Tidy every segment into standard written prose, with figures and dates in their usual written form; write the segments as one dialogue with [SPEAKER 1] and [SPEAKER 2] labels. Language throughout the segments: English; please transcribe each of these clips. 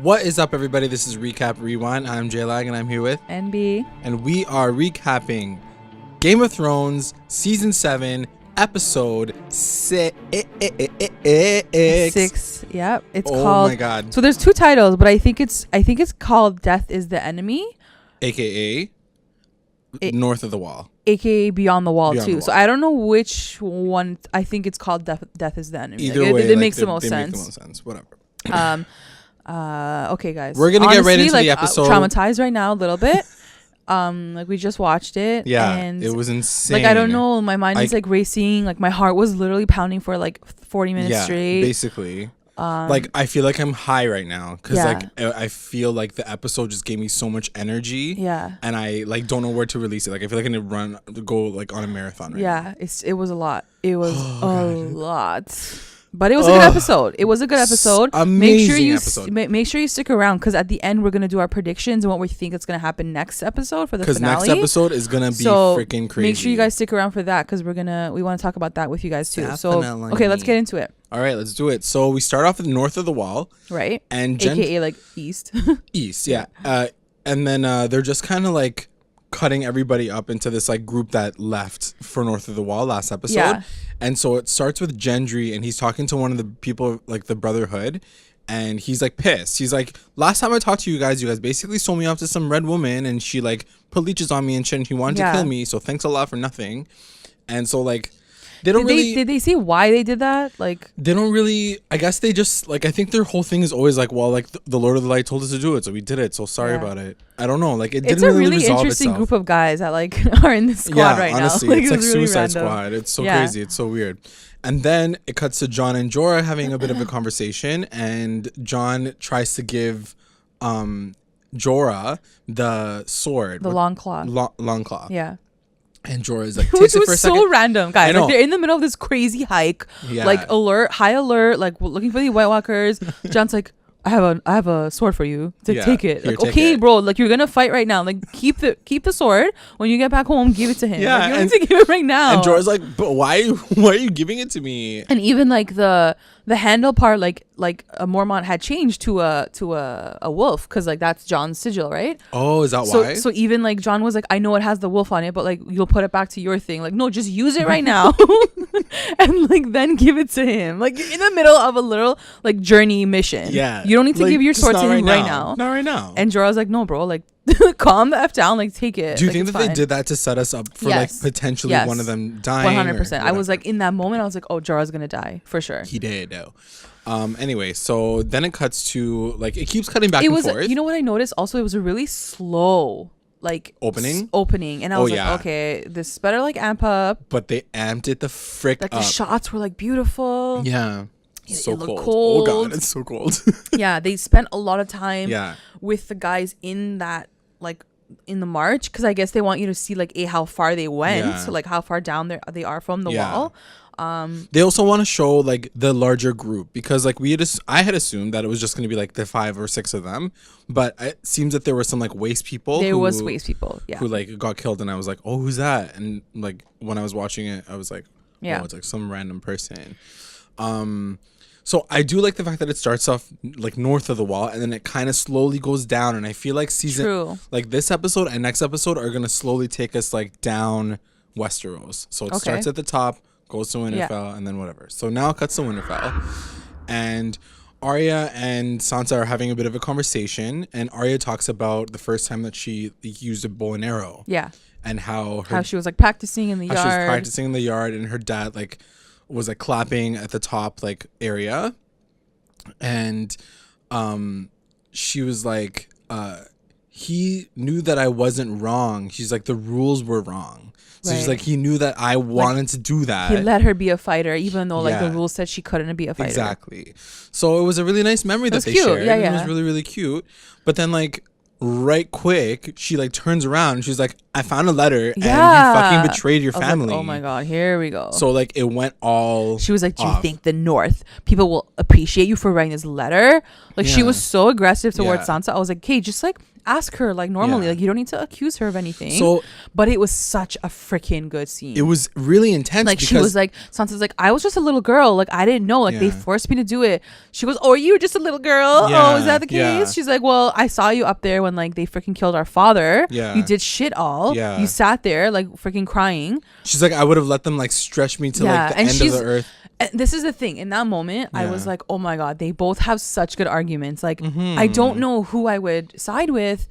[SPEAKER 1] What is up, everybody? This is Recap Rewind. I'm J-Lag, and I'm here with
[SPEAKER 2] NB.
[SPEAKER 1] And we are recapping Game of Thrones Season 7, Episode 6.
[SPEAKER 2] Yep. It's
[SPEAKER 1] oh
[SPEAKER 2] called.
[SPEAKER 1] Oh my god.
[SPEAKER 2] So there's two titles, but I think it's called Death is the Enemy.
[SPEAKER 1] AKA North of the Wall.
[SPEAKER 2] AKA Beyond the Wall,
[SPEAKER 1] Beyond
[SPEAKER 2] too.
[SPEAKER 1] the Wall.
[SPEAKER 2] So I don't know which one. I think it's called Death is the Enemy.
[SPEAKER 1] Either
[SPEAKER 2] like,
[SPEAKER 1] way,
[SPEAKER 2] it makes the most sense.
[SPEAKER 1] Make the most sense. Whatever.
[SPEAKER 2] Okay, guys.
[SPEAKER 1] We're gonna get right into the episode.
[SPEAKER 2] Traumatized right now a little bit. Like we just watched it.
[SPEAKER 1] Yeah,
[SPEAKER 2] and
[SPEAKER 1] it was insane.
[SPEAKER 2] Like I don't know, my mind is like racing. Like my heart was literally pounding for like 40 minutes straight.
[SPEAKER 1] Basically. Like I feel like I'm high right now because like I feel like the episode just gave me so much energy.
[SPEAKER 2] Yeah.
[SPEAKER 1] And I like don't know where to release it. Like I feel like I need to go like on a marathon right now.
[SPEAKER 2] It was a lot. It was a lot. But it was a good episode. It was a good episode.
[SPEAKER 1] Amazing episode.
[SPEAKER 2] Make sure you stick around because at the end we're gonna do our predictions and what we think is gonna happen next episode for the finale.
[SPEAKER 1] Because next episode is gonna be freaking crazy.
[SPEAKER 2] Make sure you guys stick around for that because we want to talk about that with you guys too.
[SPEAKER 1] Definitely.
[SPEAKER 2] So okay, let's get into it.
[SPEAKER 1] All right, let's do it. So we start off with North of the Wall,
[SPEAKER 2] right?
[SPEAKER 1] And
[SPEAKER 2] AKA like East.
[SPEAKER 1] East, yeah. And then they're just kind of like cutting everybody up into this like group that left for North of the Wall last episode.
[SPEAKER 2] Yeah.
[SPEAKER 1] And so it starts with Gendry, and he's talking to one of the people, like the Brotherhood, and he's like pissed. He's like, last time I talked to you guys basically sold me off to some red woman, and she like put leeches on me and shit, and he wanted to kill me, so thanks a lot for nothing. And so like
[SPEAKER 2] did they say why they did that? Like
[SPEAKER 1] they don't really. I guess they just like. I think their whole thing is always like, well, like the Lord of the Light told us to do it, so we did it. So sorry about it. I don't know. Like it didn't really resolve itself. It's a really interesting
[SPEAKER 2] group of guys that like are in this squad right
[SPEAKER 1] honestly,
[SPEAKER 2] now.
[SPEAKER 1] It's like
[SPEAKER 2] really
[SPEAKER 1] Suicide
[SPEAKER 2] random.
[SPEAKER 1] Squad. It's so crazy. It's so weird. And then it cuts to Jon and Jorah having a bit of a conversation, and Jon tries to give Jorah the sword,
[SPEAKER 2] the long claw.
[SPEAKER 1] Long claw.
[SPEAKER 2] Yeah.
[SPEAKER 1] And Jorah is like,
[SPEAKER 2] which was so random, guys.
[SPEAKER 1] I know.
[SPEAKER 2] Like they're in the middle of this crazy hike, like high alert, like looking for the White Walkers. Jon's like, I have a sword for you. It's like, take it.
[SPEAKER 1] Here,
[SPEAKER 2] like,
[SPEAKER 1] take
[SPEAKER 2] okay,
[SPEAKER 1] it.
[SPEAKER 2] bro. Like you're gonna fight right now. Like keep the sword. When you get back home, give it to him.
[SPEAKER 1] Yeah,
[SPEAKER 2] like, you don't need to give it right now.
[SPEAKER 1] And Jorah's like, but why are you giving it to me?
[SPEAKER 2] And even like the handle part, like Mormont had changed to a wolf because like that's Jon's sigil, right?
[SPEAKER 1] Oh, is that why?
[SPEAKER 2] So even like Jon was like, I know it has the wolf on it, but like you'll put it back to your thing. Like no, just use it right now, and like then give it to him. Like you're in the middle of a little like journey mission.
[SPEAKER 1] Yeah,
[SPEAKER 2] you don't need to give your sword to him right now.
[SPEAKER 1] Not right now.
[SPEAKER 2] And Jorah's like, no, bro, like calm the F down, like take it.
[SPEAKER 1] Do you
[SPEAKER 2] like,
[SPEAKER 1] think that they did that to set us up for like potentially one of them dying?
[SPEAKER 2] 100%. I was like in that moment, I was like, oh, Jorah's gonna die for sure.
[SPEAKER 1] He did though. Anyway, so then it cuts to like it keeps cutting back and forth.
[SPEAKER 2] You know what I noticed? Also, it was a really slow like
[SPEAKER 1] opening,
[SPEAKER 2] and I was like, okay, this better like amp up.
[SPEAKER 1] But they amped it the frick up.
[SPEAKER 2] The shots were like beautiful.
[SPEAKER 1] Yeah. So
[SPEAKER 2] cold.
[SPEAKER 1] Oh god, it's so cold.
[SPEAKER 2] Yeah, they spent a lot of time
[SPEAKER 1] Yeah.
[SPEAKER 2] with the guys in that like in the march because I guess they want you to see like how far they went, so like how far down they are from the wall.
[SPEAKER 1] They also want to show like the larger group because like I had assumed that it was just going to be like the 5 or 6 of them, but it seems that there were some like waste people.
[SPEAKER 2] There was waste people, yeah,
[SPEAKER 1] who like got killed, and I was like, oh, who's that? And like when I was watching it, I was like, oh, it's like some random person. So I do like the fact that it starts off like north of the wall and then it kind of slowly goes down, and I feel like like this episode and next episode are gonna slowly take us like down Westeros. So it starts at the top, goes to Winterfell, and then whatever. So now it cuts to Winterfell, and Arya and Sansa are having a bit of a conversation, and Arya talks about the first time that she used a bow and arrow.
[SPEAKER 2] Yeah.
[SPEAKER 1] And how
[SPEAKER 2] she was like practicing in the yard.
[SPEAKER 1] She was practicing in the yard, and her dad like was like clapping at the top like area, and she was like he knew that I wasn't wrong. She's like, the rules were wrong. So she's like, he knew that I wanted to do that.
[SPEAKER 2] He let her be a fighter, even though like the rules said she couldn't be a fighter.
[SPEAKER 1] Exactly. So it was a really nice memory that they shared. Yeah. It was really, really cute. But then like right quick, she like turns around and she's like, I found a letter and you fucking betrayed your family.
[SPEAKER 2] Like, oh my God, here we go.
[SPEAKER 1] So like it went all.
[SPEAKER 2] She was like, do you think the North people will appreciate you for writing this letter? Like she was so aggressive towards Sansa. I was like, okay, just like ask her like normally. Like you don't need to accuse her of anything. So, but it was such a freaking good scene.
[SPEAKER 1] It was really intense.
[SPEAKER 2] Like she was like, Sansa's like, I was just a little girl. Like I didn't know. Like they forced me to do it. She goes, oh, you were just a little girl. Oh, is that the case? She's like, well, I saw you up there when like they freaking killed our father. You did shit all. You sat there like freaking crying.
[SPEAKER 1] She's like, I would have let them like stretch me to like the end of the earth.
[SPEAKER 2] And this is the thing. In that moment, I was like, oh my God, they both have such good arguments. Like, I don't know who I would side with.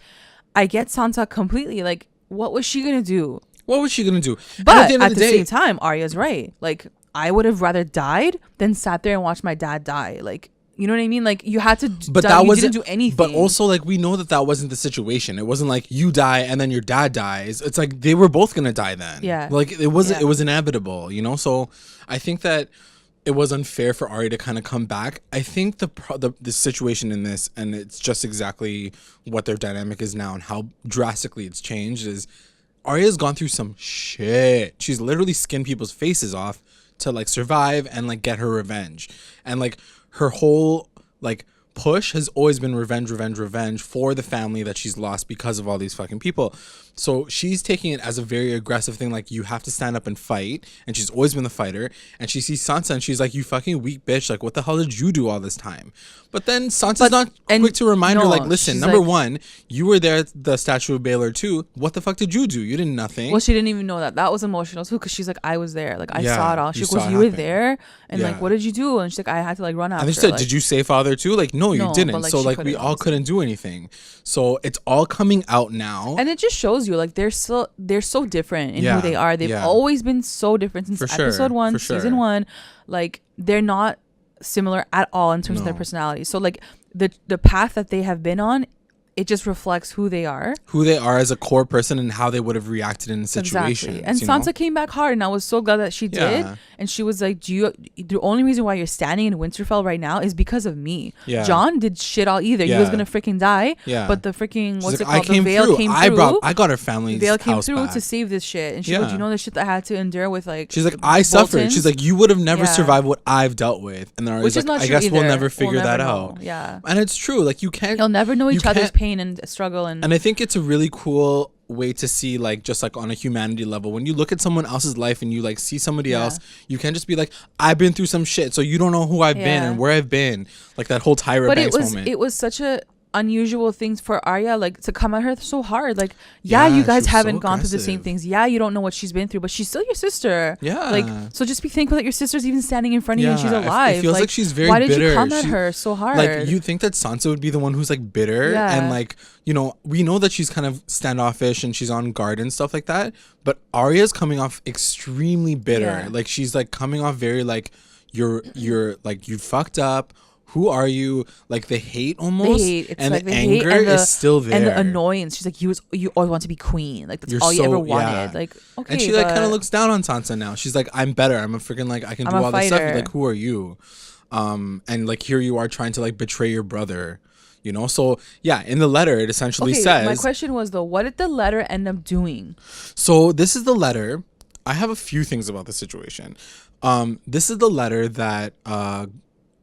[SPEAKER 2] I get Sansa completely. Like, what was she going to do?
[SPEAKER 1] What was she going to do?
[SPEAKER 2] But at the same time, Arya's right. Like, I would have rather died than sat there and watched my dad die. Like, you know what I mean? Like, you had to,
[SPEAKER 1] but that
[SPEAKER 2] you didn't do anything.
[SPEAKER 1] But also, like, we know that wasn't the situation. It wasn't like you die and then your dad dies. It's like they were both going to die then.
[SPEAKER 2] Yeah.
[SPEAKER 1] Like, it was inevitable, you know? So I think that it was unfair for Arya to kind of come back. I think the situation in this, and it's just exactly what their dynamic is now and how drastically it's changed, is Arya's gone through some shit. She's literally skinned people's faces off to like survive and like get her revenge. And like her whole like push has always been revenge for the family that she's lost because of all these fucking people. So she's taking it as a very aggressive thing, like you have to stand up and fight, and she's always been the fighter. And she sees Sansa and she's like, you fucking weak bitch, like what the hell did you do all this time? But then Sansa's not quick to remind her, like, listen, number one, you were there at the Statue of Baelor too. What the fuck did you do? You did nothing.
[SPEAKER 2] Well, she didn't even know that. That was emotional too, because she's like, I was there, like I saw it all. She goes, you were there, and like, what did you do? And she's like, I had to like run after.
[SPEAKER 1] And they said,
[SPEAKER 2] like,
[SPEAKER 1] did you say father too? Like, no, you didn't. But, like, so like we all couldn't do anything. So it's all coming out now,
[SPEAKER 2] and it just shows you like they're so different in who they are. They've always been so different since episode 1, season 1. Like they're not similar at all in terms of their personality. So like the path that they have been on, it just reflects who they are
[SPEAKER 1] as a core person and how they would have reacted in situations.
[SPEAKER 2] Exactly. And Sansa came back hard, and I was so glad that she did. And she was like, the only reason why you're standing in Winterfell right now is because of me. Jon did shit all either. He was gonna freaking die. But the freaking the Vale came through.
[SPEAKER 1] I got her family's
[SPEAKER 2] Vale came
[SPEAKER 1] house
[SPEAKER 2] through
[SPEAKER 1] back
[SPEAKER 2] to save this shit. And she goes, you know the shit that I had to endure with like.
[SPEAKER 1] She's like, I suffered. She's like, you would have never survived what I've dealt with. And then like, I guess we'll never figure that out.
[SPEAKER 2] Yeah.
[SPEAKER 1] And it's true. Like you can't.
[SPEAKER 2] You'll never know each other's pain and struggle.
[SPEAKER 1] And I think it's a really cool way to see, like, just like on a humanity level, when you look at someone else's life and you like see somebody else, you can't just be like, I've been through some shit, so you don't know who I've been and where I've been, like that whole Tyra Banks moment.
[SPEAKER 2] It was such a unusual things for Arya, like to come at her so hard. Like you guys haven't gone through the same things. You don't know what she's been through, but she's still your sister. Like, so just be thankful that your sister's even standing in front of you and she's alive.
[SPEAKER 1] It feels like she's very
[SPEAKER 2] why
[SPEAKER 1] bitter.
[SPEAKER 2] Did you come at her so hard?
[SPEAKER 1] Like you think that Sansa would be the one who's like bitter and like, you know, we know that she's kind of standoffish and she's on guard and stuff like that, but Arya's coming off extremely bitter. Like she's like coming off very like you're like you fucked up. Who are you? Like the hate almost, and like the anger is still there,
[SPEAKER 2] and the annoyance. She's like, you always want to be queen. Like that's all you ever wanted. Like okay,
[SPEAKER 1] and she like kind of looks down on Sansa now. She's like, I'm better. I'm a freaking like I can do all this stuff. Like who are you? And like here you are trying to like betray your brother. You know, so yeah, in the letter it essentially says.
[SPEAKER 2] My question was though, what did the letter end up doing?
[SPEAKER 1] So this is the letter. I have a few things about the situation. This is the letter that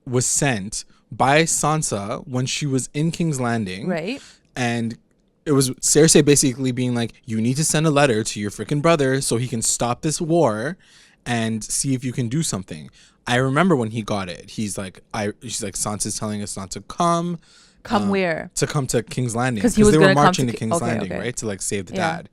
[SPEAKER 1] was sent by Sansa when she was in King's Landing.
[SPEAKER 2] Right.
[SPEAKER 1] And it was Cersei basically being like, you need to send a letter to your freaking brother so he can stop this war and see if you can do something. I remember when he got it. She's like, Sansa's telling us not to come.
[SPEAKER 2] Come where?
[SPEAKER 1] To come to King's Landing.
[SPEAKER 2] Because
[SPEAKER 1] they were marching to King's Landing, right? To like save the dad.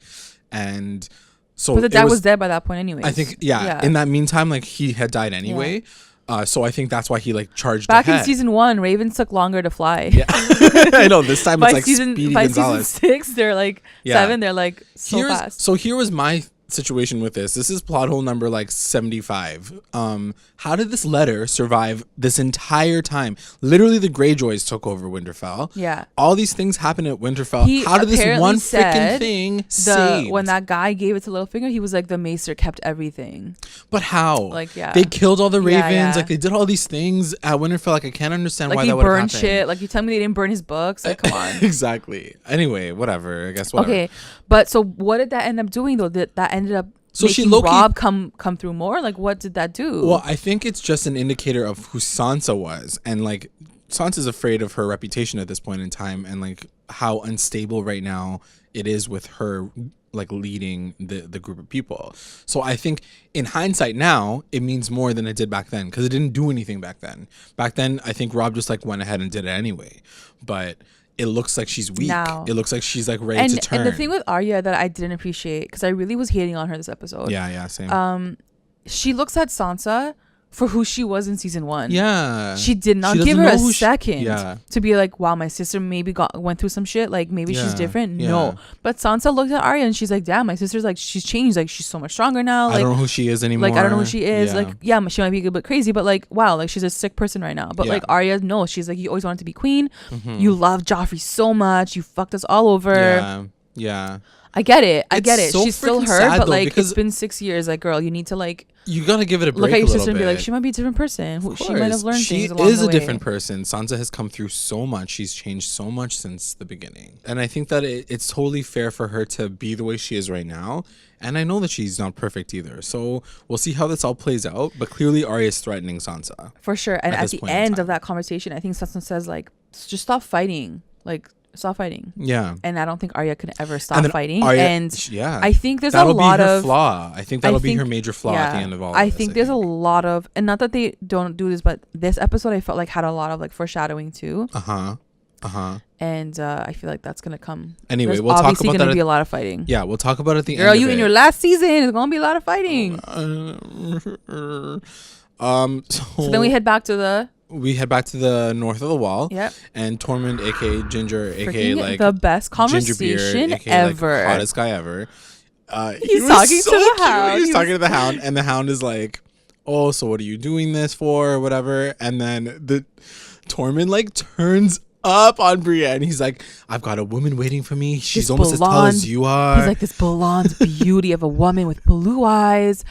[SPEAKER 1] And so
[SPEAKER 2] but the dad was dead by that point anyway.
[SPEAKER 1] I think, in that meantime, like he had died anyway. Yeah. So I think that's why he like charged
[SPEAKER 2] back
[SPEAKER 1] ahead.
[SPEAKER 2] In season 1, ravens took longer to fly.
[SPEAKER 1] Yeah, I know. This time it's like Speedy Gonzalez.
[SPEAKER 2] Season 6, they're like 7, they're like so fast.
[SPEAKER 1] So here was my situation with this. This is plot hole number like 75. How did this letter survive this entire time? Literally, the Greyjoys took over Winterfell.
[SPEAKER 2] Yeah.
[SPEAKER 1] All these things happened at Winterfell. How did this one freaking thing save?
[SPEAKER 2] When that guy gave it to Littlefinger, he was like, the Maester kept everything.
[SPEAKER 1] But how?
[SPEAKER 2] Like, yeah.
[SPEAKER 1] They killed all the ravens. Like, they did all these things at Winterfell. Like, I can't understand why that would happen.
[SPEAKER 2] Like, he burned shit. Like, you tell me they didn't burn his books? Like, come on.
[SPEAKER 1] Exactly. Anyway, whatever. I guess whatever.
[SPEAKER 2] Okay. But so what did that end up doing, though? That ended up making Robb come through more? Like, what did that do?
[SPEAKER 1] Well, I think it's just an indicator of who Sansa was. And, like, Sansa's afraid of her reputation at this point in time. And, like, how unstable right now it is with her, like, leading the group of people. So I think in hindsight now, it means more than it did back then. Because it didn't do anything back then. Back then, I think Robb just, like, went ahead and did it anyway. But it looks like she's weak. Now, it looks like she's like ready to turn.
[SPEAKER 2] And the thing with Arya that I didn't appreciate, because I really was hating on her this episode.
[SPEAKER 1] Yeah, same.
[SPEAKER 2] She looks at Sansa for who she was in season 1.
[SPEAKER 1] Yeah.
[SPEAKER 2] She did not give her a second to be like, wow, my sister maybe went through some shit. Like, maybe she's different. Yeah. No. But Sansa looked at Arya and she's like, damn, my sister's like, she's changed. Like, she's so much stronger now. Like,
[SPEAKER 1] I don't know who she is anymore.
[SPEAKER 2] Like, I don't know who she is. Yeah. Like, yeah, she might be a bit crazy, but like, wow, like, she's a sick person right now. But like, Arya, no, she's like, you always wanted to be queen. Mm-hmm. You love Joffrey so much. You fucked us all over.
[SPEAKER 1] Yeah.
[SPEAKER 2] I get it. So she's still her, but like,
[SPEAKER 1] though,
[SPEAKER 2] it's been 6 years. Like, girl, you need to like,
[SPEAKER 1] you gotta give it a break.
[SPEAKER 2] Look at your sister
[SPEAKER 1] and
[SPEAKER 2] be like, she might be a different person. She might have learned things along the way.
[SPEAKER 1] She is a different person. Sansa has come through so much. She's changed so much since the beginning. And I think that it's totally fair for her to be the way she is right now. And I know that she's not perfect either. So we'll see how this all plays out. But clearly Arya is threatening Sansa.
[SPEAKER 2] For sure. And at the end of that conversation, I think Sansa says like, just stop fighting. Like, stop fighting.
[SPEAKER 1] Yeah.
[SPEAKER 2] And I don't think Arya could ever stop fighting.
[SPEAKER 1] Arya,
[SPEAKER 2] and I think there's a lot
[SPEAKER 1] of
[SPEAKER 2] her
[SPEAKER 1] flaw. I think that'll be her major flaw at the end of all
[SPEAKER 2] I think there's a lot of, and not that they don't do this, but this episode I felt like had a lot of like foreshadowing too. And I feel like that's gonna come.
[SPEAKER 1] Anyway,
[SPEAKER 2] there's
[SPEAKER 1] we'll talk about that.
[SPEAKER 2] Obviously gonna be a lot of fighting.
[SPEAKER 1] Yeah, we'll talk about it at the end.
[SPEAKER 2] Girl, you in your last season, there's gonna be a lot of fighting. So then we head back to the
[SPEAKER 1] north of the wall.
[SPEAKER 2] Yep.
[SPEAKER 1] And Tormund, aka Ginger, aka like
[SPEAKER 2] the best conversation Beard, ever,
[SPEAKER 1] like, hottest guy ever.
[SPEAKER 2] He's talking to the Hound.
[SPEAKER 1] He's talking to the Hound, and the Hound is like, "Oh, so what are you doing this for, or whatever?" And then the Tormund like turns up on Brienne. He's like, I've got a woman waiting for me. She's almost as tall as you are.
[SPEAKER 2] He's like this blonde beauty of a woman with blue eyes.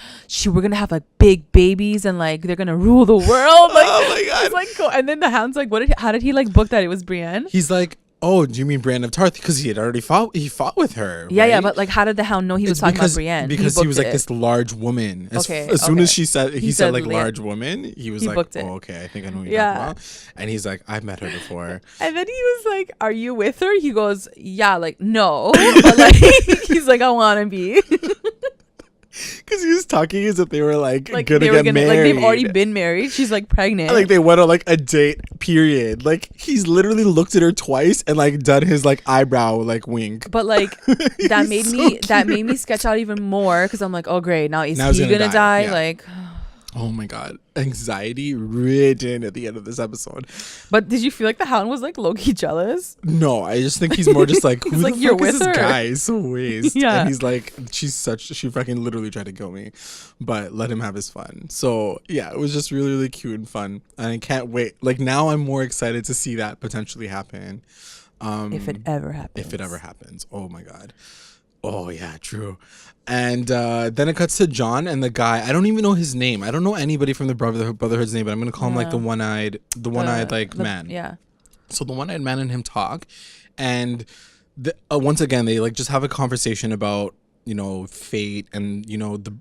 [SPEAKER 2] We're gonna have like big babies and like they're gonna rule the world. Like, oh my god! He's like, cool. And then the Hound's like, how did he like book that it was Brienne?
[SPEAKER 1] He's like, oh, do you mean Brienne of Tarth? Because he had already fought with her.
[SPEAKER 2] Yeah,
[SPEAKER 1] right?
[SPEAKER 2] yeah, but like, how did the Hound know he was talking about Brienne?
[SPEAKER 1] Because he was like this large woman. As soon as he said like large woman, he was like, oh, okay, I think I know what you're talking about. And he's like, I've met her before.
[SPEAKER 2] And then he was like, are you with her? He goes, yeah, like no, but like he's like, I want to be.
[SPEAKER 1] Because he was talking as if they were like gonna get married.
[SPEAKER 2] Like they've already been married. She's like pregnant.
[SPEAKER 1] Like they went on like a date. Period. Like he's literally looked at her twice and like done his like eyebrow like wink.
[SPEAKER 2] But like that made me sketch out even more because I'm like, oh great, now he's gonna die? Yeah. Like.
[SPEAKER 1] Oh my god, anxiety ridden at the end of this episode.
[SPEAKER 2] But did you feel like the Hound was like low-key jealous?
[SPEAKER 1] No, I just think he's more just like, who
[SPEAKER 2] like,
[SPEAKER 1] the
[SPEAKER 2] you're
[SPEAKER 1] fuck
[SPEAKER 2] with
[SPEAKER 1] is
[SPEAKER 2] her?
[SPEAKER 1] This guy? He's so waste.
[SPEAKER 2] Yeah.
[SPEAKER 1] And he's like, she fucking literally tried to kill me, but let him have his fun. So yeah, it was just really, really cute and fun, and I can't wait. Like now, I'm more excited to see that potentially happen.
[SPEAKER 2] If it ever
[SPEAKER 1] happens. Oh my god. Oh yeah, true. And then it cuts to Jon and the guy. I don't even know his name. I don't know anybody from the Brotherhood's name, but I'm gonna call him like the one-eyed man.
[SPEAKER 2] Yeah.
[SPEAKER 1] So the one-eyed man and him talk, and once again they like just have a conversation about fate and the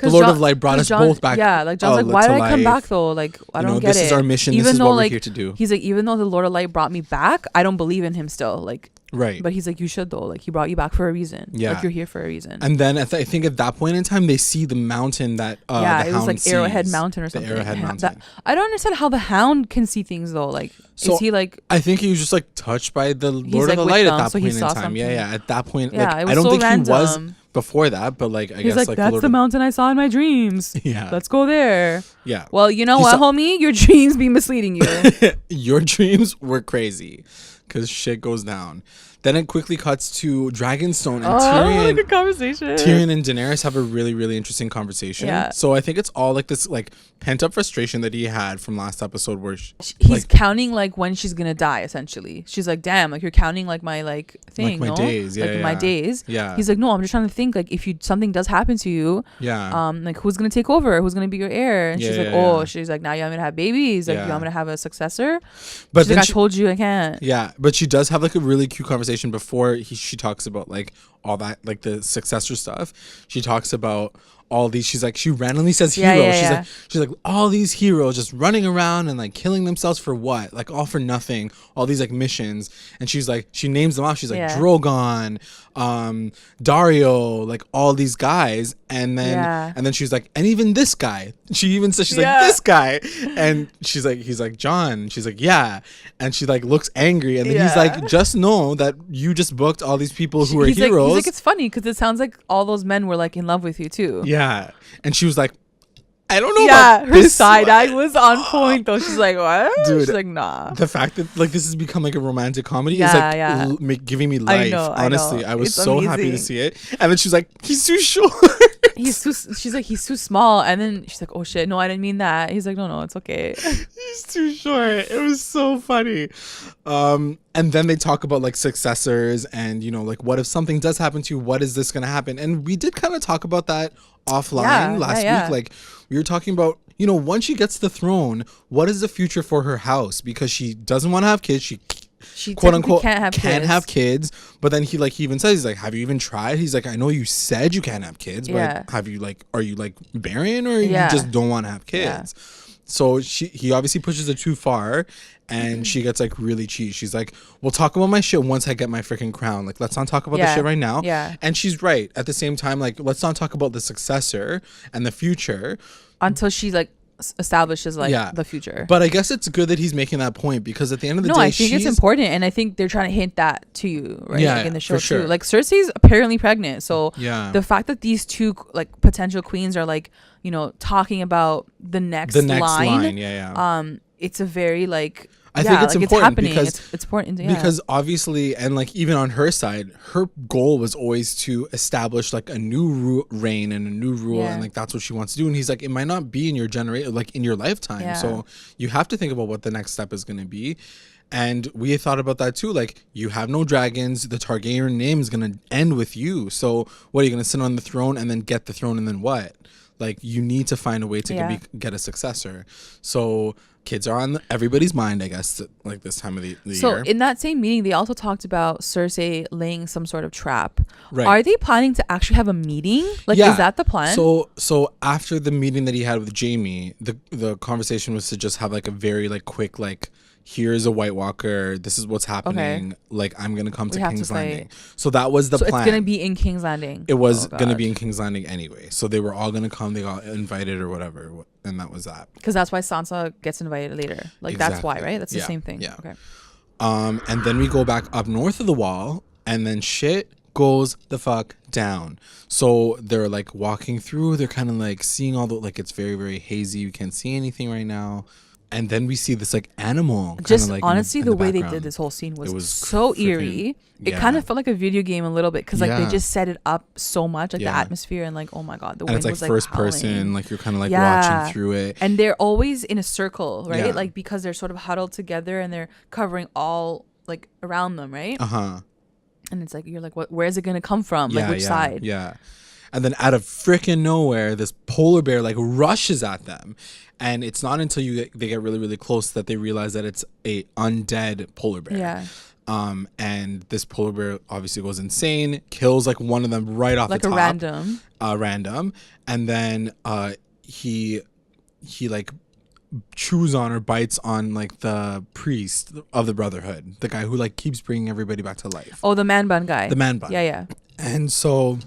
[SPEAKER 1] Lord of Light brought us both back.
[SPEAKER 2] Yeah, like Jon's like, why did I come back though? Like I don't get it.
[SPEAKER 1] This is our mission. This is what we're here to do.
[SPEAKER 2] He's like, even though the Lord of Light brought me back, I don't believe in him still. Like.
[SPEAKER 1] Right.
[SPEAKER 2] But he's like, you should though. Like he brought you back for a reason. Yeah. Like you're here for a reason.
[SPEAKER 1] And then I think at that point in time, they see the mountain that the
[SPEAKER 2] it was
[SPEAKER 1] Hound
[SPEAKER 2] like Arrowhead Mountain or something.
[SPEAKER 1] The Arrowhead Mountain.
[SPEAKER 2] I don't understand how the Hound can see things though. Like, is he like?
[SPEAKER 1] I think he was just like touched by the Lord of the Light at that point in time. Something. Yeah. At that point, like I don't think he was before that, but like I guess
[SPEAKER 2] like that's the mountain I saw in my dreams.
[SPEAKER 1] Yeah.
[SPEAKER 2] Let's go there.
[SPEAKER 1] Yeah.
[SPEAKER 2] Well, you know what, homie? Your dreams be misleading you.
[SPEAKER 1] Your dreams were crazy because shit goes down. Then it quickly cuts to Dragonstone and
[SPEAKER 2] Tyrion. Good conversation.
[SPEAKER 1] Tyrion and Daenerys have a really, really interesting conversation. Yeah. So I think it's all like this like pent up frustration that he had from last episode where
[SPEAKER 2] he's counting like when she's gonna die. Essentially, she's like, "Damn, like you're counting like my like thing,
[SPEAKER 1] like my days, yeah,
[SPEAKER 2] like my days."
[SPEAKER 1] Yeah.
[SPEAKER 2] He's like, "No, I'm just trying to think like if something does happen to you, like who's gonna take over? Who's gonna be your heir?" And she's like, she's like, "Now you want me to have babies? Like you want me to have a successor?" But she's then like, I told you I can't.
[SPEAKER 1] Yeah, but she does have like a really cute conversation before she talks about like all that like the successor stuff. She talks about all these, she's like, she randomly says heroes. She's like all these heroes just running around and like killing themselves for what? Like all for nothing. All these like missions. And she's like, she names them off. She's like Drogon, Dario, like all these guys. And then she's like, and even this guy. She even says, she's like, this guy. And she's like, he's like, John. She's like, yeah. And she like looks angry. And then he's like, just know that you just booked all these people who are heroes.
[SPEAKER 2] He's like, it's funny because it sounds like all those men were like in love with you too.
[SPEAKER 1] Yeah. And she was like, I don't know about
[SPEAKER 2] her side eye was on point though. She's like, what? Dude, she's like, nah.
[SPEAKER 1] The fact that like this has become like a romantic comedy is like giving me life. Honestly, I was so happy to see it. And then she's like, he's too short.
[SPEAKER 2] She's like, he's too small. And then she's like, oh shit, no, I didn't mean that. He's like, no, it's okay.
[SPEAKER 1] He's too short. It was so funny. And then they talk about like successors and, you know, like what if something does happen to you? What is this gonna happen? And we did kind of talk about that offline last week. Like we were talking about, you know, once she gets the throne, what is the future for her house? Because she doesn't want to have kids. She quote unquote can't have kids. But then he even says, he's like, have you even tried? He's like, I know you said you can't have kids, but have you like, are you like barren or you just don't want to have kids? So he obviously pushes it too far, and she gets like really cheesy. She's like, we'll talk about my shit once I get my freaking crown. Like, let's not talk about the shit right now. Yeah. And she's right. At the same time, like, let's not talk about the successor and the future
[SPEAKER 2] until she like establishes like the future.
[SPEAKER 1] But I guess it's good that he's making that point, because at the end of the day,
[SPEAKER 2] I think it's important, and I think they're trying to hint that to you, right? Like in the show too. Like Cersei's apparently pregnant, so the fact that these two like potential queens are like, you know, talking about the next line. It's a very like
[SPEAKER 1] I think it's
[SPEAKER 2] like
[SPEAKER 1] important
[SPEAKER 2] because it's important
[SPEAKER 1] because obviously, and like even on her side, her goal was always to establish like a new reign and a new rule, and like that's what she wants to do. And he's like, it might not be in your generation, like in your lifetime, so you have to think about what the next step is going to be. And we thought about that too. Like, you have no dragons. The Targaryen name is going to end with you. So what, are you going to sit on the throne and then get the throne and then what? Like, you need to find a way to get a successor. So kids are on everybody's mind, I guess, like this time of the year.
[SPEAKER 2] So in that same meeting, they also talked about Cersei laying some sort of trap. Right. Are they planning to actually have a meeting? Like, is that the plan?
[SPEAKER 1] So after the meeting that he had with Jaime, the conversation was to just have like a very like quick like, here's a White Walker, this is what's happening, like I'm gonna come to King's Landing. So that was the plan.
[SPEAKER 2] It's gonna be in King's Landing.
[SPEAKER 1] It was gonna be in King's Landing anyway, so they were all gonna come, they got invited or whatever, and that was that.
[SPEAKER 2] Because that's why Sansa gets invited later, like that's why, right? That's the same thing. Okay.
[SPEAKER 1] And then we go back up north of the Wall, and then shit goes the fuck down. So they're like walking through, they're kind of like seeing all the, like, it's very, very hazy, you can't see anything right now. And then we see this like animal.
[SPEAKER 2] Just like honestly, the way they did this whole scene was so eerie. It kind of felt like a video game a little bit, because like they just set it up so much, like the atmosphere, and like, oh my god, the wind was like
[SPEAKER 1] first
[SPEAKER 2] howling.
[SPEAKER 1] Person, like you're kind of like watching through it.
[SPEAKER 2] And they're always in a circle, right? Yeah. Like because they're sort of huddled together and they're covering all like around them, right? And it's like, you're like, what? Where is it gonna come from? Like which side?
[SPEAKER 1] Yeah. And then out of freaking nowhere, this polar bear like rushes at them. And it's not until they get really, really close that they realize that it's a undead polar bear. Yeah. And this polar bear obviously goes insane, kills like one of them right off the top.
[SPEAKER 2] Like a
[SPEAKER 1] random. And then he like chews on or bites on like the priest of the Brotherhood, the guy who like keeps bringing everybody back to life.
[SPEAKER 2] Oh, the man bun guy.
[SPEAKER 1] The man bun.
[SPEAKER 2] Yeah.
[SPEAKER 1] And so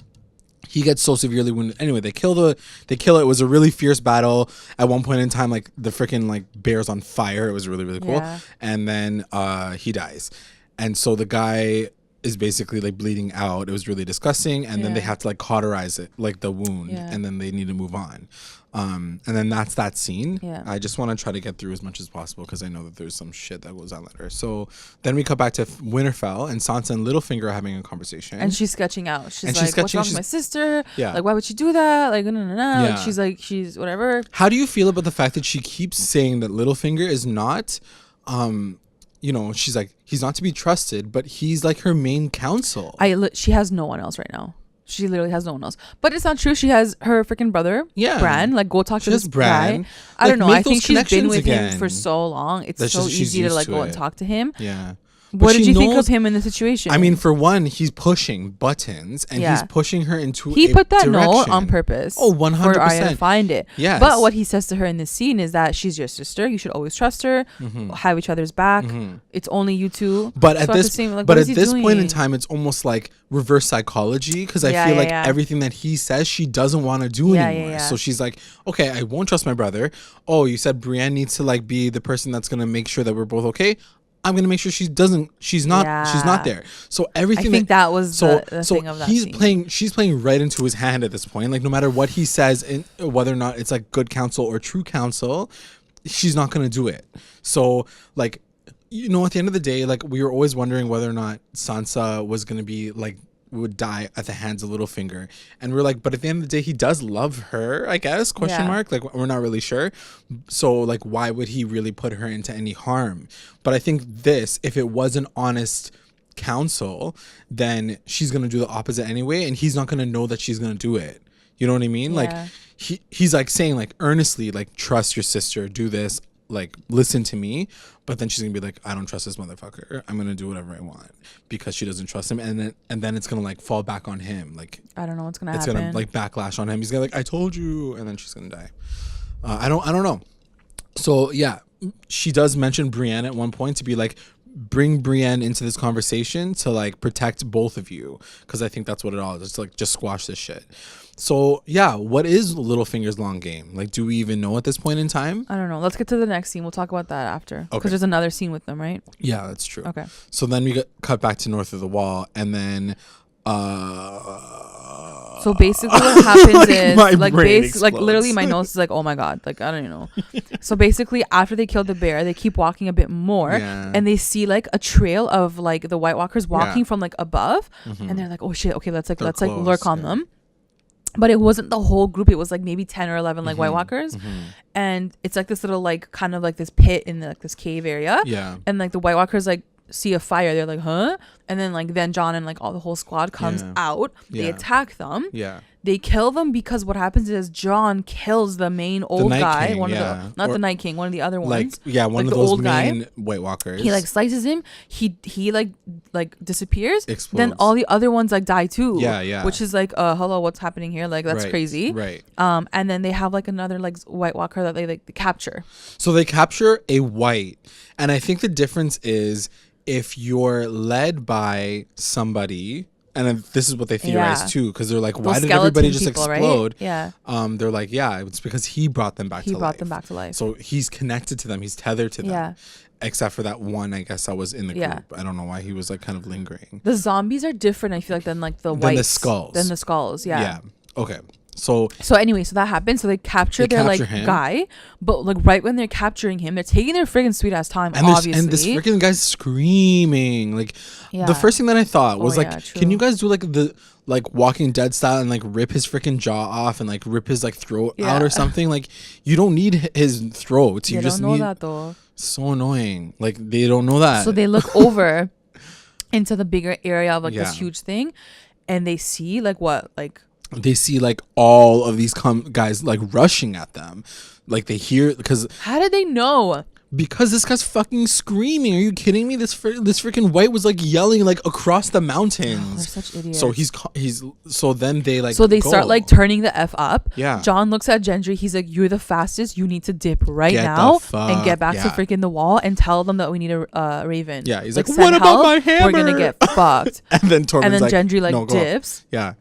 [SPEAKER 1] he gets so severely wounded. Anyway, they kill it. It was a really fierce battle. At one point in time, like the freaking like bear's on fire. It was really, really cool. Yeah. And then he dies. And so the guy is basically like bleeding out. It was really disgusting, and then they have to like cauterize it, like the wound, and then they need to move on. And then that's that scene. I just want to try to get through as much as possible because I know that there's some shit that goes on later. So then we cut back to Winterfell, and Sansa and Littlefinger are having a conversation,
[SPEAKER 2] and she's sketching out. She's like, "What's wrong with my sister? Like, why would she do that? Like, no. Like, she's whatever."
[SPEAKER 1] How do you feel about the fact that she keeps saying that Littlefinger is not, you know, she's like, he's not to be trusted, but he's like her main counsel.
[SPEAKER 2] She has no one else right now. She literally has no one else. But it's not true. She has her freaking brother, Bran. Like, go talk to this guy. I don't know. I think she's been with him for so long. It's so easy to like go and talk to him.
[SPEAKER 1] Yeah.
[SPEAKER 2] What did you think of him in the situation?
[SPEAKER 1] I mean, for one, he's pushing buttons and he's pushing her into
[SPEAKER 2] He put that note on purpose.
[SPEAKER 1] Oh, 100%.
[SPEAKER 2] For Arya to find it.
[SPEAKER 1] Yes.
[SPEAKER 2] But what he says to her in this scene is that she's your sister. You should always trust her. Have each other's back. It's only you two.
[SPEAKER 1] But at this point in time, it's almost like reverse psychology because I feel like everything that he says, she doesn't want to do anymore. So she's like, okay, I won't trust my brother. Oh, you said Brienne needs to like be the person that's going to make sure that we're both okay. I'm gonna make sure she's not there. So everything.
[SPEAKER 2] I think that was the thing of that scene.
[SPEAKER 1] She's playing right into his hand at this point. Like no matter what he says, whether or not it's like good counsel or true counsel, she's not gonna do it. So like, you know, at the end of the day, like we were always wondering whether or not Sansa was gonna be like would die at the hands of Littlefinger, and we're like, but at the end of the day, he does love her, I guess, question mark, like we're not really sure. So like, why would he really put her into any harm? But I think if it was an honest counsel, then she's gonna do the opposite anyway, and he's not gonna know that she's gonna do it. You know what I mean? Like he's like saying like earnestly like, trust your sister, do this, like listen to me. But then she's gonna be like, I don't trust this motherfucker. I'm gonna do whatever I want because she doesn't trust him, and then it's gonna like fall back on him. Like
[SPEAKER 2] I don't know what's gonna happen.
[SPEAKER 1] It's gonna like backlash on him. He's gonna like, I told you, and then she's gonna die. I don't know. So yeah, she does mention Brienne at one point to be like, bring Brienne into this conversation to like protect both of you, because I think that's what it all is. It's like, just squash this shit. So yeah, what is Littlefinger's long game? Like, do we even know at this point in time?
[SPEAKER 2] I don't know. Let's get to the next scene. We'll talk about that after. Because there's another scene with them, right?
[SPEAKER 1] Yeah, that's true.
[SPEAKER 2] Okay.
[SPEAKER 1] So then we get cut back to north of the wall, and then
[SPEAKER 2] so basically what happens is like literally my nose is like, oh my god, like I don't even know. So basically after they kill the bear, they keep walking a bit more, and they see like a trail of like the White Walkers walking from like above, and they're like, oh shit, okay, let's close, like lurk on them. But it wasn't the whole group. It was like maybe 10 or 11 like White Walkers. And it's like this little like kind of like this pit in like this cave area.
[SPEAKER 1] Yeah.
[SPEAKER 2] And like the White Walkers like see a fire. They're like, huh? And then like then John and like all the whole squad comes out. They attack them.
[SPEAKER 1] Yeah.
[SPEAKER 2] They kill them because what happens is John kills the main old guy.
[SPEAKER 1] King,
[SPEAKER 2] one of the the Night King, one of the other ones.
[SPEAKER 1] Like one of those old main White Walkers.
[SPEAKER 2] He like slices him. He like disappears.
[SPEAKER 1] Explodes.
[SPEAKER 2] Then all the other ones like die too.
[SPEAKER 1] Yeah.
[SPEAKER 2] Which is like, hello, what's happening here? Like that's crazy.
[SPEAKER 1] Right.
[SPEAKER 2] And then they have like another like White Walker that they like capture.
[SPEAKER 1] So they capture a white, and I think the difference is if you're led by somebody. And this is what they theorize too, because they're like, why did everybody just explode?
[SPEAKER 2] Right? Yeah.
[SPEAKER 1] They're like, yeah, it's because he brought them back to life.
[SPEAKER 2] He brought them back to life.
[SPEAKER 1] So he's connected to them. He's tethered to them. Yeah. Except for that one, I guess, that was in the group. I don't know why he was like kind of lingering.
[SPEAKER 2] The zombies are different, I feel like, than like the whites.
[SPEAKER 1] Than the skulls.
[SPEAKER 2] Yeah.
[SPEAKER 1] Yeah. Okay. So
[SPEAKER 2] anyway, so that happens. So they capture like him. Guy, but like right when they're capturing him, they're taking their friggin' sweet ass time.
[SPEAKER 1] And
[SPEAKER 2] obviously,
[SPEAKER 1] and this freaking guy's screaming. Like the first thing that I thought was can you guys do like the like Walking Dead style and like rip his freaking jaw off and like rip his like throat out or something? Like you don't need his throat. You just need that though. So annoying. Like they don't know that.
[SPEAKER 2] So they look over into the bigger area of like this huge thing, and they see like what like.
[SPEAKER 1] They see like all of these guys like rushing at them, like they hear because.
[SPEAKER 2] How did they know?
[SPEAKER 1] Because this guy's fucking screaming. Are you kidding me? This freaking white was like yelling like across the mountains.
[SPEAKER 2] Oh, they're such idiots.
[SPEAKER 1] So he's so then they like.
[SPEAKER 2] So they start like turning the F up.
[SPEAKER 1] Yeah.
[SPEAKER 2] John looks at Gendry. He's like, "You're the fastest. You need to dip right now and get back to freaking the wall and tell them that we need a raven."
[SPEAKER 1] Yeah. He's like, "What about my hammer?
[SPEAKER 2] We're gonna get fucked."
[SPEAKER 1] And then Tormund's like,
[SPEAKER 2] Gendry like dips.
[SPEAKER 1] Yeah.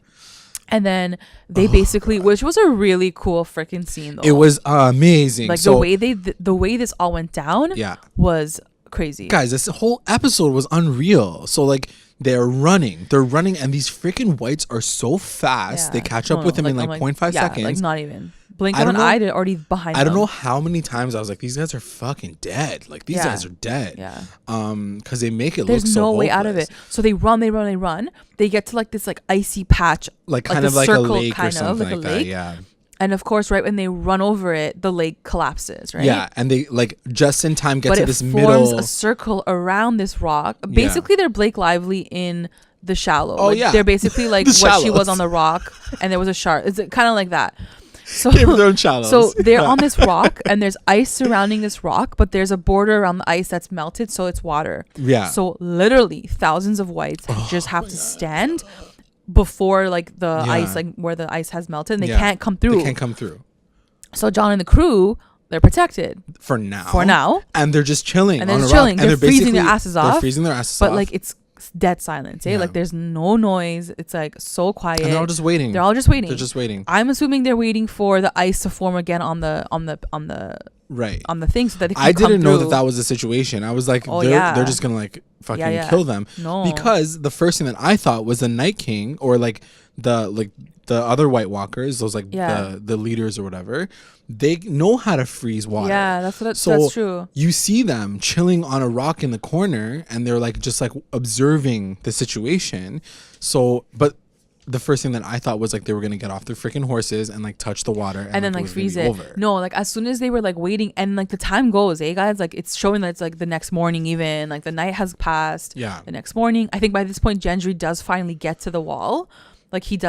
[SPEAKER 2] And then they basically, which was a really cool freaking scene though.
[SPEAKER 1] It was amazing.
[SPEAKER 2] Like the way this all went down was crazy.
[SPEAKER 1] Guys, this whole episode was unreal. So like They're running, and these freaking whites are so fast. They catch up with him in like 0.5 seconds.
[SPEAKER 2] Like not even blink of an eye, they're already behind them.
[SPEAKER 1] I don't know how many times I was like, these guys are fucking dead. Like these guys are dead.
[SPEAKER 2] Yeah.
[SPEAKER 1] Because they make it
[SPEAKER 2] There's
[SPEAKER 1] look so
[SPEAKER 2] no way
[SPEAKER 1] hopeless.
[SPEAKER 2] out of it. So they run. They get to like this like icy patch,
[SPEAKER 1] like kind of like a lake or something like that. Yeah.
[SPEAKER 2] And of course, right when they run over it, the lake collapses, right?
[SPEAKER 1] Yeah, and they like just in time get to this middle.
[SPEAKER 2] But it forms a circle around this rock. Basically, they're Blake Lively in The Shallow.
[SPEAKER 1] Oh,
[SPEAKER 2] like,
[SPEAKER 1] yeah.
[SPEAKER 2] They're basically like what she was on the rock, and there was a shark. It's kind of like that. So, so they're on this rock, and there's ice surrounding this rock, but there's a border around the ice that's melted, so it's water.
[SPEAKER 1] Yeah.
[SPEAKER 2] So literally, thousands of whites just have to stand before like the ice, like where the ice has melted, and they can't come through.
[SPEAKER 1] They can't come through.
[SPEAKER 2] So John and the crew, they're protected
[SPEAKER 1] for now, and they're just chilling.
[SPEAKER 2] And they're chilling. They're freezing their asses off. But like it's dead silence. Like there's no noise. It's like so quiet.
[SPEAKER 1] And they're all just waiting.
[SPEAKER 2] They're just waiting. I'm assuming they're waiting for the ice to form again on the
[SPEAKER 1] right
[SPEAKER 2] on the thing so that they can
[SPEAKER 1] I didn't know
[SPEAKER 2] through.
[SPEAKER 1] that was the situation. I was like, they're just gonna like fucking kill them.
[SPEAKER 2] No,
[SPEAKER 1] because the first thing that I thought was the Night King or like the other White Walkers, those like the leaders or whatever. They know how to freeze water.
[SPEAKER 2] Yeah, that's true.
[SPEAKER 1] You see them chilling on a rock in the corner, and they're like just like observing the situation. So, but the first thing that I thought was like they were gonna get off their freaking horses and like touch the water
[SPEAKER 2] and then like freeze it. Over. No, like as soon as they were like waiting and like the time goes, guys, like it's showing that it's like the next morning, even like the night has passed.
[SPEAKER 1] Yeah.
[SPEAKER 2] The next morning, I think by this point, Gendry does finally get to the wall. Like he's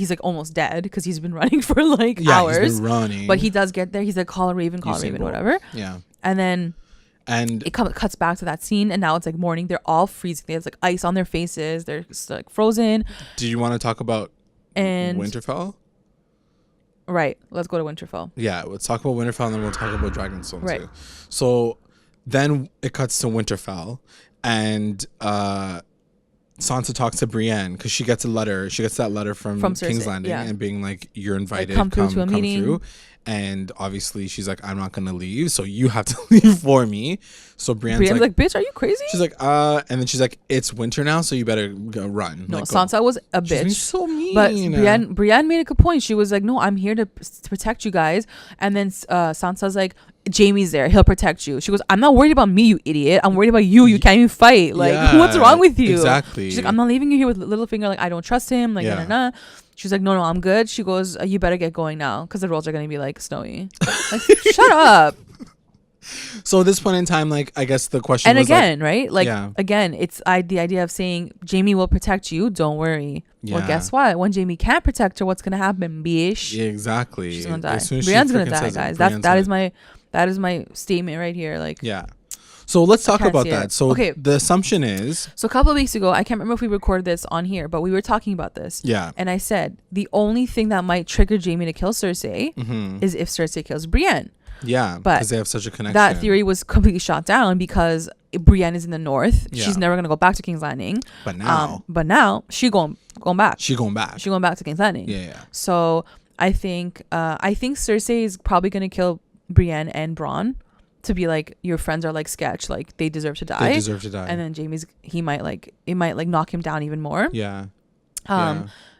[SPEAKER 2] like almost dead because he's been running for like hours.
[SPEAKER 1] He's been running.
[SPEAKER 2] But he does get there. He's like, call a raven, whatever.
[SPEAKER 1] Yeah.
[SPEAKER 2] And then it cuts back to that scene, and now it's like morning. They're all freezing. There's like ice on their faces. They're just, like frozen.
[SPEAKER 1] Do you want to talk about Winterfell?
[SPEAKER 2] Right. Let's go to Winterfell.
[SPEAKER 1] Yeah, let's talk about Winterfell, and then we'll talk about Dragonstone too.
[SPEAKER 2] Right.
[SPEAKER 1] So then it cuts to Winterfell, and Sansa talks to Brienne because she gets a letter. She gets that letter from King's Landing and being like, "You're invited.
[SPEAKER 2] Like, come through."
[SPEAKER 1] And obviously she's like, "I'm not gonna leave, so you have to leave for me." So Brienne's like,
[SPEAKER 2] "Bitch, are you crazy?"
[SPEAKER 1] She's like, and then she's like, "It's winter now, so you better go run."
[SPEAKER 2] No,
[SPEAKER 1] like,
[SPEAKER 2] Sansa was a bitch.
[SPEAKER 1] She's so mean.
[SPEAKER 2] But Brienne made a good point. She was like, "No, I'm here to protect you guys." And then Sansa's like, "Jaime's there. He'll protect you." She goes, "I'm not worried about me, you idiot. I'm worried about you. You can't even fight. Like, what's wrong with you?"
[SPEAKER 1] Exactly.
[SPEAKER 2] She's like, "I'm not leaving you here with Littlefinger. Like, I don't trust him. Like, nah." She's like, no, I'm good. She goes, "You better get going now because the roads are going to be like snowy." Like, shut up.
[SPEAKER 1] So at this point in time, like, I guess the question
[SPEAKER 2] and
[SPEAKER 1] was
[SPEAKER 2] again, like, right? Like, again, it's the idea of saying Jaime will protect you. Don't worry. Yeah. Well, guess what? When Jaime can't protect her, what's going to happen, bitch?
[SPEAKER 1] Yeah, exactly.
[SPEAKER 2] She's going to die. Brienne's going to die, guys. That is my statement right here. Like,
[SPEAKER 1] yeah. So let's talk about that. So the assumption is...
[SPEAKER 2] So a couple of weeks ago, I can't remember if we recorded this on here, but we were talking about this.
[SPEAKER 1] Yeah.
[SPEAKER 2] And I said, the only thing that might trigger Jaime to kill Cersei is if Cersei kills Brienne.
[SPEAKER 1] Yeah, because they have such a connection.
[SPEAKER 2] That theory was completely shot down because Brienne is in the north. Yeah. She's never going to go back to King's Landing.
[SPEAKER 1] But now...
[SPEAKER 2] she going back.
[SPEAKER 1] She going back.
[SPEAKER 2] She going back to King's Landing.
[SPEAKER 1] Yeah.
[SPEAKER 2] So I think Cersei is probably going to kill Brienne and Bronn. To be like, your friends are like sketch, like they deserve to die. And then Jaime's, it might knock him down even more.
[SPEAKER 1] Yeah.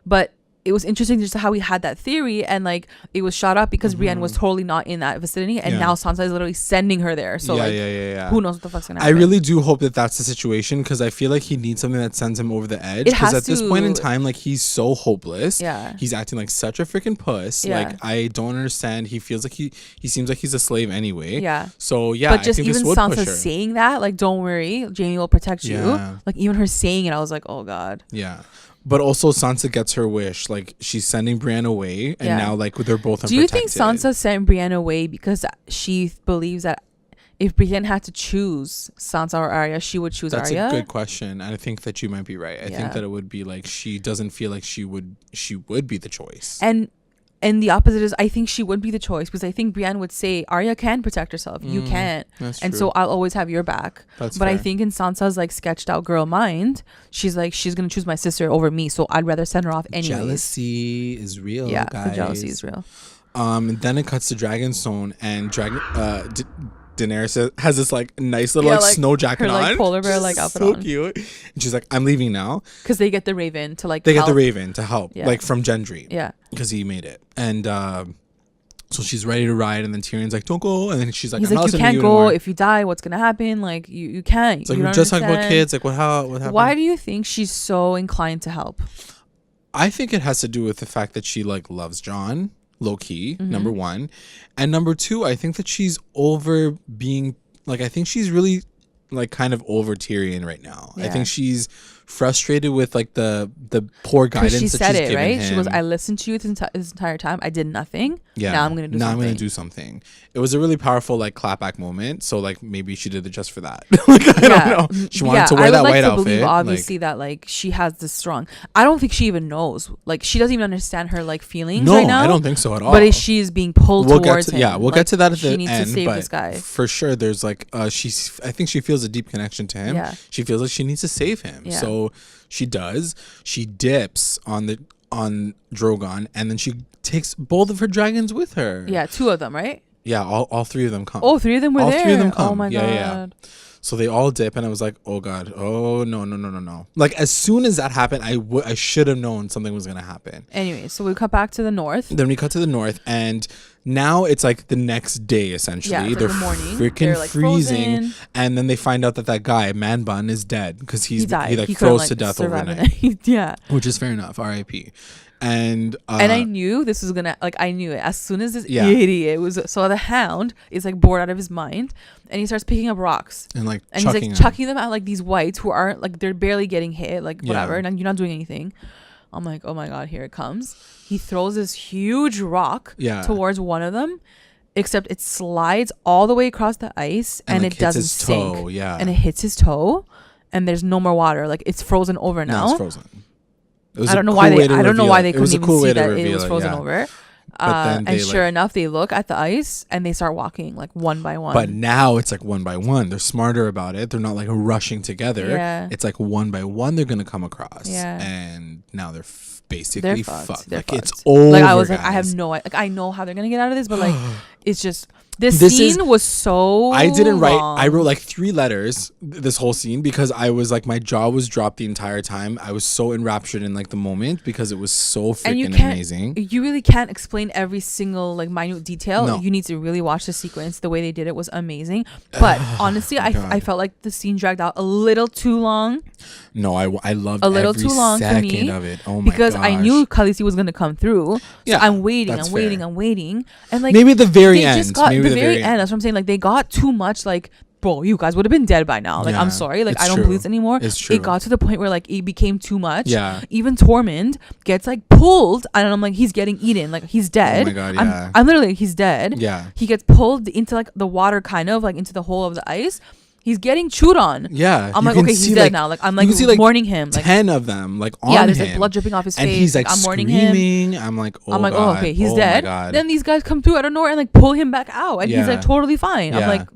[SPEAKER 2] But it was interesting just how we had that theory, and like it was shot up because Brienne was totally not in that vicinity, and now Sansa is literally sending her there. So who knows what the fuck's gonna happen?
[SPEAKER 1] I really do hope that that's the situation, because I feel like he needs something that sends him over the edge. Because at this point in time, like, he's so hopeless.
[SPEAKER 2] Yeah,
[SPEAKER 1] he's acting like such a freaking puss. Yeah. Like, I don't understand. He feels like he seems like he's a slave anyway.
[SPEAKER 2] Yeah.
[SPEAKER 1] So yeah,
[SPEAKER 2] but just even Sansa saying that, like, don't worry, Jaime will protect you. Like, even her saying it, I was like, oh god.
[SPEAKER 1] Yeah. But also Sansa gets her wish. Like, she's sending Brienne away, and now, like, they're both unprotected.
[SPEAKER 2] Do you think Sansa sent Brienne away because she believes that if Brienne had to choose Sansa or Arya, she would choose Arya?
[SPEAKER 1] That's a good question. And I think that you might be right. I think that it would be like, she doesn't feel like she would be the choice.
[SPEAKER 2] And the opposite is, I think she would be the choice, because I think Brienne would say, Arya can protect herself. You can't.
[SPEAKER 1] That's
[SPEAKER 2] and
[SPEAKER 1] true.
[SPEAKER 2] So I'll always have your back.
[SPEAKER 1] But
[SPEAKER 2] fair. I think in Sansa's like sketched out girl mind, she's like, she's going to choose my sister over me. So I'd rather send her off anyways.
[SPEAKER 1] Jealousy is real, guys.
[SPEAKER 2] The jealousy is real.
[SPEAKER 1] And then it cuts to Dragonstone, and Daenerys has this like nice little like snow jacket
[SPEAKER 2] her,
[SPEAKER 1] on,
[SPEAKER 2] like polar bear like outfit
[SPEAKER 1] so
[SPEAKER 2] on.
[SPEAKER 1] cute. And she's like, I'm leaving now
[SPEAKER 2] because they get the Raven to like
[SPEAKER 1] get the Raven to help, like from Gendry, because he made it. And so she's ready to ride, and then Tyrion's like, don't go, and then she's like,
[SPEAKER 2] he's
[SPEAKER 1] I'm
[SPEAKER 2] like,
[SPEAKER 1] not
[SPEAKER 2] you can't
[SPEAKER 1] you
[SPEAKER 2] go
[SPEAKER 1] anymore.
[SPEAKER 2] if you die, what's gonna happen? Like you can't.
[SPEAKER 1] It's like,
[SPEAKER 2] you
[SPEAKER 1] we just talked about kids, like what happened?
[SPEAKER 2] Why do you think she's so inclined to help?
[SPEAKER 1] I think it has to do with the fact that she like loves Jon, low key, number one, and number two, I think that she's over being like, I think she's really like kind of over Tyrion right now. I think she's frustrated with like the poor guidance
[SPEAKER 2] she
[SPEAKER 1] that
[SPEAKER 2] said
[SPEAKER 1] she's
[SPEAKER 2] it,
[SPEAKER 1] given
[SPEAKER 2] right?
[SPEAKER 1] him.
[SPEAKER 2] She goes, I listened to you this entire time. I did nothing. Now I'm gonna do something.
[SPEAKER 1] It was a really powerful like clapback moment. So like maybe she did it just for that. Like I don't know. She wanted to wear that white outfit. Believe,
[SPEAKER 2] obviously, that like she has this strong. I don't think she even knows. Like she doesn't even understand her like feelings right now.
[SPEAKER 1] I don't think so at all.
[SPEAKER 2] But she's being pulled towards him.
[SPEAKER 1] Yeah, we'll get to that at the end.
[SPEAKER 2] She needs to save this guy.
[SPEAKER 1] For sure, there's like I think she feels a deep connection to him. Yeah. She feels like she needs to save him. Yeah. So she does. She dips on Drogon, and then she takes both of her dragons with her.
[SPEAKER 2] Yeah, 2 of them, right?
[SPEAKER 1] Yeah, all 3 of them come.
[SPEAKER 2] Oh, 3 of them were there.
[SPEAKER 1] All 3 of them come.
[SPEAKER 2] Oh my god.
[SPEAKER 1] Yeah. So they all dip, and I was like, oh god, oh no. Like as soon as that happened, I should have known something was gonna happen.
[SPEAKER 2] Anyway, so we cut back to the north.
[SPEAKER 1] Then we cut to the north, and now it's like the next day essentially.
[SPEAKER 2] Yeah,
[SPEAKER 1] they're
[SPEAKER 2] the morning.
[SPEAKER 1] Freaking
[SPEAKER 2] like
[SPEAKER 1] freezing,
[SPEAKER 2] frozen.
[SPEAKER 1] And then they find out that guy Man Bun is dead because he
[SPEAKER 2] died.
[SPEAKER 1] He froze to death overnight.
[SPEAKER 2] Yeah,
[SPEAKER 1] which is fair enough. R.I.P. And
[SPEAKER 2] I knew this was gonna I knew it as soon as this idiot was. So the Hound is like bored out of his mind, and he starts picking up rocks
[SPEAKER 1] and
[SPEAKER 2] he's like chucking them at like these whites who aren't like, they're barely getting hit, like whatever, and you're not doing anything. I'm like, oh my god, here it comes. He throws this huge rock towards one of them, except it slides all the way across the ice and like it doesn't sink. And it hits his toe, and there's no more water. Like it's frozen over now.
[SPEAKER 1] No, it's frozen.
[SPEAKER 2] I don't know why they couldn't even see that it was frozen over. And sure enough, they look at the ice and they start walking like one by one.
[SPEAKER 1] But now it's like one by one. They're smarter about it. They're not like rushing together. Yeah. It's like one by one they're gonna come across. Yeah. And now they're basically fucked. Like it's over.
[SPEAKER 2] Like I was like, I have no like I know how they're gonna get out of this, but like it's just. This scene was so
[SPEAKER 1] I didn't write
[SPEAKER 2] long.
[SPEAKER 1] I wrote like 3 letters this whole scene because I was like my jaw was dropped the entire time. I was so enraptured in like the moment because it was so freaking amazing.
[SPEAKER 2] You really can't explain every single like minute detail. No. You need to really watch the sequence. The way they did it was amazing. But honestly, I felt like the scene dragged out a little too long.
[SPEAKER 1] No, I loved
[SPEAKER 2] a little too long for me
[SPEAKER 1] of it. Oh my
[SPEAKER 2] because
[SPEAKER 1] gosh.
[SPEAKER 2] I knew Khaleesi was gonna come through. So I'm waiting, and like
[SPEAKER 1] maybe at the very end.
[SPEAKER 2] The very end. That's what I'm saying. Like they got too much. Like, bro, you guys would have been dead by now. Like, I'm sorry. Like, I don't believe this anymore.
[SPEAKER 1] It's true.
[SPEAKER 2] It got to the point where like it became too much.
[SPEAKER 1] Yeah.
[SPEAKER 2] Even Tormund gets like pulled, and I'm like, he's getting eaten. Like he's dead.
[SPEAKER 1] Oh my god. Yeah.
[SPEAKER 2] I'm literally like, he's dead.
[SPEAKER 1] Yeah.
[SPEAKER 2] He gets pulled into like the water, kind of like into the hole of the ice. He's getting chewed on.
[SPEAKER 1] Yeah.
[SPEAKER 2] I'm like, okay, he's dead now. Like I'm like mourning him. Like
[SPEAKER 1] 10 of them, like on him.
[SPEAKER 2] There's like blood dripping off his face.
[SPEAKER 1] And he's like
[SPEAKER 2] I'm mourning
[SPEAKER 1] screaming.
[SPEAKER 2] him.
[SPEAKER 1] I'm like, oh
[SPEAKER 2] okay, he's dead. Then these guys come through out of nowhere and like pull him back out, and he's like totally fine. I'm like,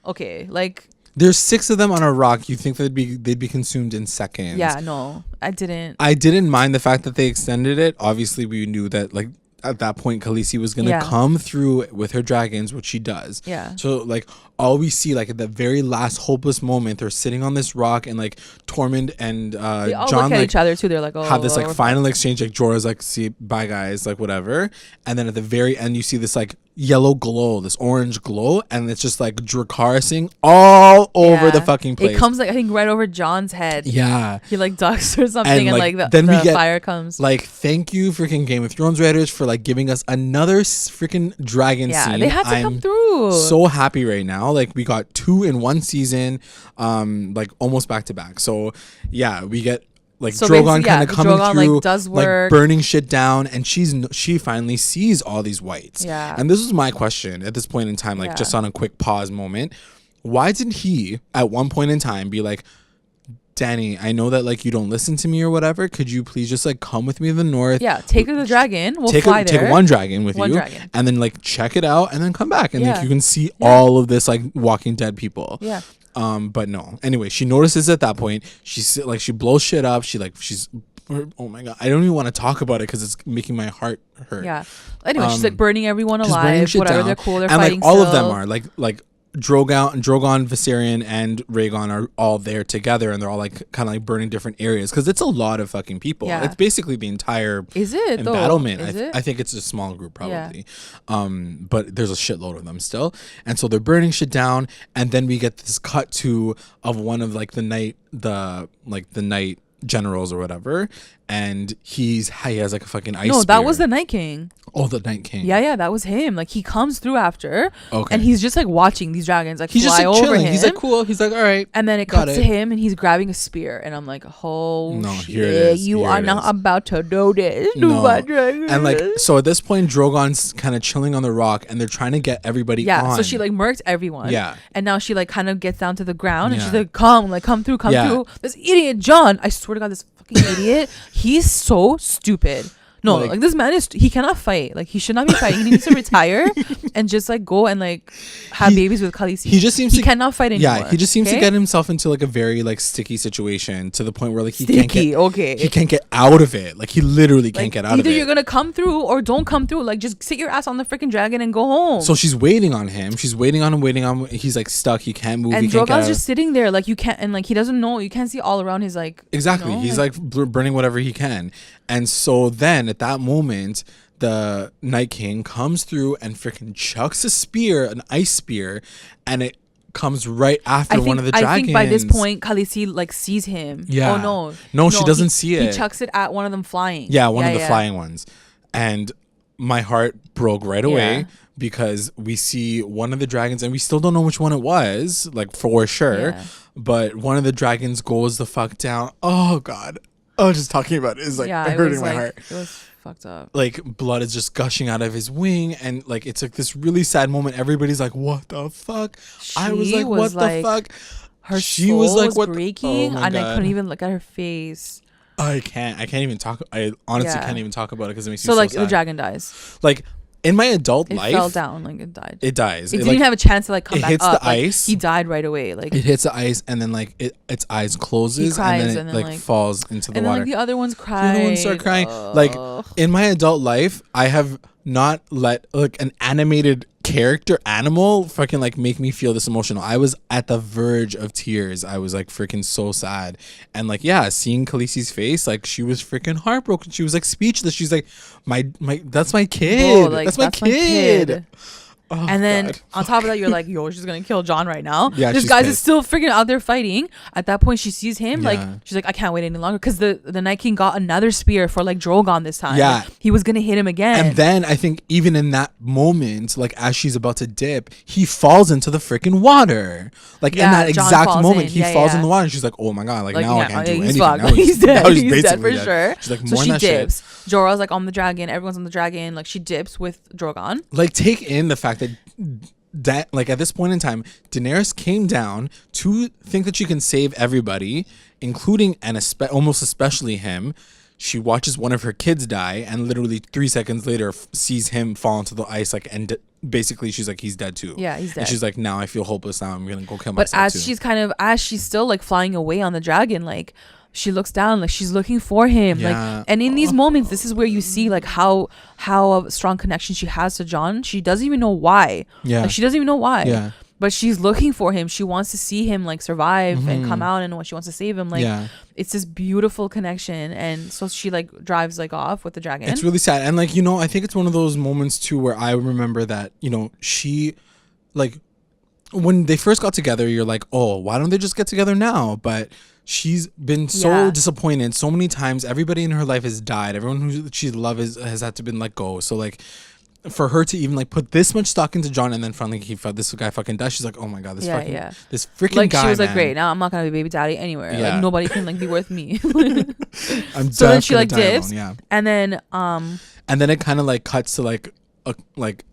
[SPEAKER 2] okay, like
[SPEAKER 1] there's 6 of them on a rock. You think they'd be consumed in seconds?
[SPEAKER 2] Yeah, no, I didn't.
[SPEAKER 1] I didn't mind the fact that they extended it. Obviously, we knew that like at that point Khaleesi was gonna come through with her dragons, which she does.
[SPEAKER 2] Yeah.
[SPEAKER 1] So like all we see like at the very last hopeless moment, they're sitting on this rock, and like Tormund and
[SPEAKER 2] they all
[SPEAKER 1] Jon
[SPEAKER 2] look at
[SPEAKER 1] like
[SPEAKER 2] each other too. They're like, oh,
[SPEAKER 1] have this like final exchange. Like Jorah's like, see, bye guys, like whatever. And then at the very end, you see this like yellow glow, this orange glow, and it's just like Dracarysing all over the fucking place.
[SPEAKER 2] It comes like I think right over Jon's head.
[SPEAKER 1] Yeah.
[SPEAKER 2] He like ducks or something, and like the fire comes.
[SPEAKER 1] Like, thank you freaking Game of Thrones writers for like giving us another freaking dragon scene.
[SPEAKER 2] Yeah, they had to come through.
[SPEAKER 1] So happy right now. Like we got 2 in one season, like almost back to back. So yeah, we get like Drogon kind of coming through,
[SPEAKER 2] like, does work.
[SPEAKER 1] Like burning shit down, and she finally sees all these whites.
[SPEAKER 2] Yeah.
[SPEAKER 1] And this was my question at this point in time, like just on a quick pause moment. Why didn't he at one point in time be like, Dany, I know that like you don't listen to me or whatever. Could you please just like come with me to the north?
[SPEAKER 2] Yeah, take her the dragon. We'll fly there.
[SPEAKER 1] Take one dragon with you, and then like check it out, and then come back, and like you can see all of this like Walking Dead people.
[SPEAKER 2] Yeah.
[SPEAKER 1] But no. Anyway, she notices at that point. She blows shit up. She's. Oh my god! I don't even want to talk about it because it's making my heart hurt.
[SPEAKER 2] Yeah. Anyway, she's like burning everyone alive. Whatever. Down. They're cool. They're
[SPEAKER 1] and
[SPEAKER 2] fighting.
[SPEAKER 1] Like all of them are like Drogon, Viserion, and Rhaegon are all there together, and they're all like kind of like burning different areas because it's a lot of fucking people. Yeah. It's basically the entire embattlement. I think it's a small group probably, but there's a shitload of them still, and so they're burning shit down. And then we get this cut to of one of like the night generals or whatever, and he has like a fucking ice spear.
[SPEAKER 2] That was the Night King.
[SPEAKER 1] Oh, the Night King.
[SPEAKER 2] Yeah, that was him. Like he comes through after, and he's just like watching these dragons like
[SPEAKER 1] he's
[SPEAKER 2] fly
[SPEAKER 1] just, like,
[SPEAKER 2] over
[SPEAKER 1] chilling.
[SPEAKER 2] him.
[SPEAKER 1] He's like cool. He's like all right.
[SPEAKER 2] And then it cuts to him, and he's grabbing a spear, and I'm like, oh shit, you are not about to do this.
[SPEAKER 1] And like so at this point, Drogon's kind of chilling on the rock, and they're trying to get everybody. on.
[SPEAKER 2] So she like murked everyone.
[SPEAKER 1] Yeah.
[SPEAKER 2] And now she like kind of gets down to the ground, and she's like, come through. This idiot John. I swear to God, this fucking idiot. He's so stupid. No, like this man he cannot fight. Like he should not be fighting. He needs to retire and just like go and like have babies with Khaleesi. He cannot fight anymore.
[SPEAKER 1] Yeah, he just seems to get himself into like a very like sticky situation to the point where like he can't get out of it. Like he literally can't get out of it.
[SPEAKER 2] Either you're gonna come through or don't come through. Like just sit your ass on the freaking dragon and go home.
[SPEAKER 1] So she's waiting on him. She's waiting on him. He's like stuck. He can't move.
[SPEAKER 2] And Drogon's just sitting there like you can't, and like he doesn't know. You can't see all around his like.
[SPEAKER 1] Exactly. He's like burning whatever he can. And so then at that moment, the Night King comes through and freaking chucks a spear, an ice spear, and it comes right after one of the dragons. I think
[SPEAKER 2] by this point, Khaleesi like sees him.
[SPEAKER 1] Yeah.
[SPEAKER 2] Oh
[SPEAKER 1] no, she doesn't see it.
[SPEAKER 2] He chucks it at one of them flying.
[SPEAKER 1] Yeah, one of the flying ones. And my heart broke right away because we see one of the dragons, and we still don't know which one it was, like for sure. Yeah. But one of the dragons goes the fuck down. Oh God. Oh, just talking about it is like hurting my heart.
[SPEAKER 2] It was fucked up.
[SPEAKER 1] Like blood is just gushing out of his wing, and like it's like this really sad moment. Everybody's like, "What the fuck?" I was like, "What the fuck?"
[SPEAKER 2] She was like, "What?" Breaking, and I couldn't even look at her face.
[SPEAKER 1] I can't even talk. I honestly can't even talk about it because it makes me so
[SPEAKER 2] like
[SPEAKER 1] sad.
[SPEAKER 2] The dragon dies.
[SPEAKER 1] Like. In my adult life,
[SPEAKER 2] it fell down, like it died.
[SPEAKER 1] It dies.
[SPEAKER 2] It didn't even have a chance to like come back up. It
[SPEAKER 1] hits the ice.
[SPEAKER 2] He died right away. Like
[SPEAKER 1] it hits the ice, and then like its eyes closes, and then it like falls into the water.
[SPEAKER 2] And then like the other ones cry.
[SPEAKER 1] The other ones start crying. Like in my adult life, I have not let like an animated animal fucking like make me feel this emotional. I was at the verge of tears. I was like freaking so sad. And like seeing Khaleesi's face, like she was freaking heartbroken. She was like speechless. She's like my that's my kid. Bro, like, that's my kid. Oh,
[SPEAKER 2] and then
[SPEAKER 1] God.
[SPEAKER 2] On top of that, you're like, yo, she's gonna kill Jon right now.
[SPEAKER 1] Yeah,
[SPEAKER 2] this guy's is still freaking out there fighting. At that point, she sees him. Like she's like, I can't wait any longer because the Night King got another spear for like Drogon this time.
[SPEAKER 1] Yeah,
[SPEAKER 2] he was gonna hit him again.
[SPEAKER 1] And then I think even in that moment, like as she's about to dip, he falls into the freaking water. Like in that exact moment, he falls in the water. And she's like, oh my God, like now I can't do anything. Now
[SPEAKER 2] he's dead. He's dead for sure.
[SPEAKER 1] She's like,
[SPEAKER 2] so she dips. Jorah's like on the dragon. Everyone's on the dragon. Like she dips with Drogon.
[SPEAKER 1] Like take in the fact that like at this point in time, Daenerys came down to think that she can save everybody, including and almost especially him. She watches one of her kids die, and literally 3 seconds later sees him fall into the ice. Like and basically, she's like, he's dead too.
[SPEAKER 2] Yeah, he's dead.
[SPEAKER 1] And she's like, now I feel hopeless. Now I'm gonna go kill myself.
[SPEAKER 2] But as she's still like flying away on the dragon, like. She looks down like she's looking for him. Like, and in these moments, this is where you see like how a strong connection she has to Jon. She doesn't even know why.
[SPEAKER 1] Yeah,
[SPEAKER 2] like, she doesn't even know why.
[SPEAKER 1] Yeah,
[SPEAKER 2] but she's looking for him. She wants to see him like survive and come out, and she wants to save him. Like, it's this beautiful connection. And so she like drives like off with the dragon.
[SPEAKER 1] It's really sad. And like I think it's one of those moments too where I remember that she like when they first got together, you're like, oh, why don't they just get together now? But she's been so disappointed so many times. Everybody in her life has died. Everyone who she loved has had to been let go. So like for her to even like put this much stock into Jon, and then finally this guy fucking dies, she's like, oh my God, this freaking
[SPEAKER 2] like
[SPEAKER 1] guy,
[SPEAKER 2] she was like,
[SPEAKER 1] man.
[SPEAKER 2] Great, now I'm not gonna be baby daddy anywhere. Like nobody can like be worth me.
[SPEAKER 1] So
[SPEAKER 2] then she like dips and then
[SPEAKER 1] it kind of like cuts to like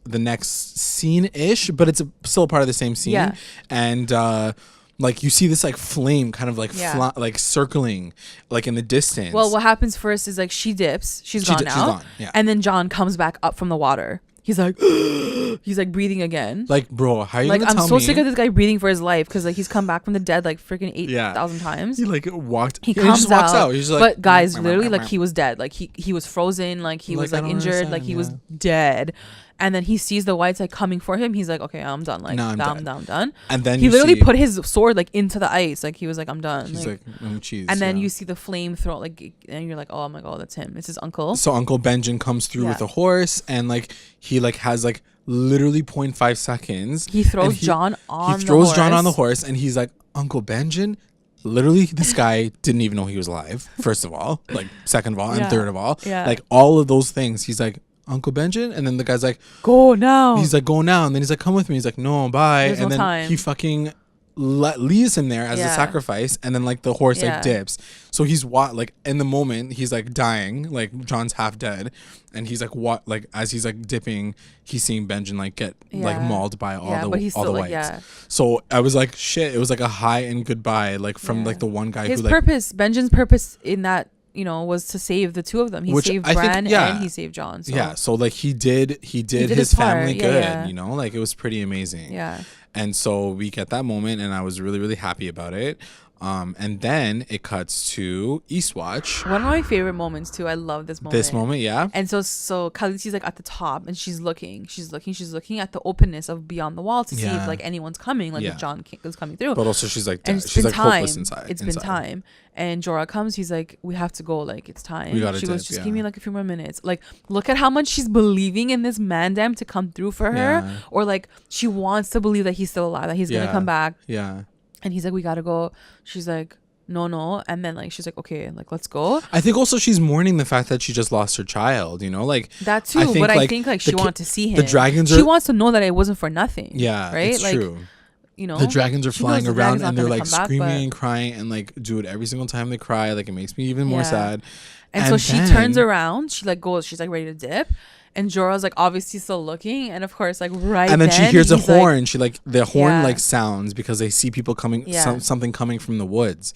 [SPEAKER 1] the next scene-ish, but it's still a part of the same scene. And like you see this like flame kind of like like circling like in the distance.
[SPEAKER 2] Well, what happens first is like she dips, she's gone now, and then Jon comes back up from the water. He's like he's like breathing again. Like, bro, how are you like gonna I'm so sick of this guy breathing for his life because like he's come back from the dead like freaking 8,000 times.
[SPEAKER 1] He like walked.
[SPEAKER 2] He just walks out. He's like, but guys, literally like he was dead. Like he was frozen. Like he was like injured. Like he was dead. And then he sees the whites like coming for him. He's like, okay, I'm done. Like, I'm done.
[SPEAKER 1] And then
[SPEAKER 2] he literally put his sword like into the ice. Like he was like, I'm done.
[SPEAKER 1] He's like cheese.
[SPEAKER 2] And then you see the flame throw like, and you're like, oh my god, that's him. It's his uncle.
[SPEAKER 1] So Uncle Benjen comes through with a horse, and like he like has like literally 0.5 seconds.
[SPEAKER 2] He throws Jon on.
[SPEAKER 1] He throws Jon on the horse, and he's like, Uncle Benjen. Literally, this guy didn't even know he was alive. First of all, like second of all, and third of all, like all of those things. He's like, Uncle Benjen, and then the guy's like,
[SPEAKER 2] go now.
[SPEAKER 1] He's like, go now, and then he's like, come with me. He's like, no, bye.
[SPEAKER 2] There's
[SPEAKER 1] and
[SPEAKER 2] no
[SPEAKER 1] then
[SPEAKER 2] time.
[SPEAKER 1] he fucking leaves him there as a sacrifice, and then like the horse like dips. So he's like in the moment he's like dying, like Jon's half dead, and he's like like as he's like dipping, he's seeing Benjen like get like mauled by all the whites. Like, so I was like, shit, it was like a hi and goodbye like from like the one guy
[SPEAKER 2] his
[SPEAKER 1] who like
[SPEAKER 2] purpose, Benjen's purpose in that, you know, was to save the two of them. He saved Bran and he saved Jon. So.
[SPEAKER 1] Yeah, so like he did his family good, you know, like it was pretty amazing.
[SPEAKER 2] Yeah.
[SPEAKER 1] And so we get that moment, and I was really, really happy about it. And then it cuts to Eastwatch.
[SPEAKER 2] One of my favorite moments too. I love this moment.
[SPEAKER 1] This moment, yeah.
[SPEAKER 2] And so Khaleesi's like at the top, and she's looking at the openness of beyond the wall to see if like anyone's coming, like if Jon is coming through.
[SPEAKER 1] But also she's like,
[SPEAKER 2] she's like
[SPEAKER 1] hopeless inside.
[SPEAKER 2] It's been time. And Jorah comes. He's like, we have to go. Like it's time. She goes, just give me like a few more minutes. Like look at how much she's believing in this man-dam to come through for her, or like she wants to believe that he's still alive, that he's gonna come back.
[SPEAKER 1] Yeah.
[SPEAKER 2] And he's like, we gotta go. She's like, no. And then like she's like, okay, like let's go.
[SPEAKER 1] I think also she's mourning the fact that she just lost her child, you know, like
[SPEAKER 2] that too. I think like she wanted to see him.
[SPEAKER 1] The dragons
[SPEAKER 2] she wants to know that it wasn't for nothing.
[SPEAKER 1] Yeah,
[SPEAKER 2] right.
[SPEAKER 1] It's
[SPEAKER 2] like,
[SPEAKER 1] true.
[SPEAKER 2] You know,
[SPEAKER 1] the dragons are flying around, and they're like screaming and crying, and like, dude, every single time they cry, like it makes me even more sad.
[SPEAKER 2] And so she turns around. She like goes. She's like ready to dip. And Jorah's like obviously still looking, and of course like
[SPEAKER 1] and then she hears a horn. She like the horn like sounds because they see people coming, something coming from the woods,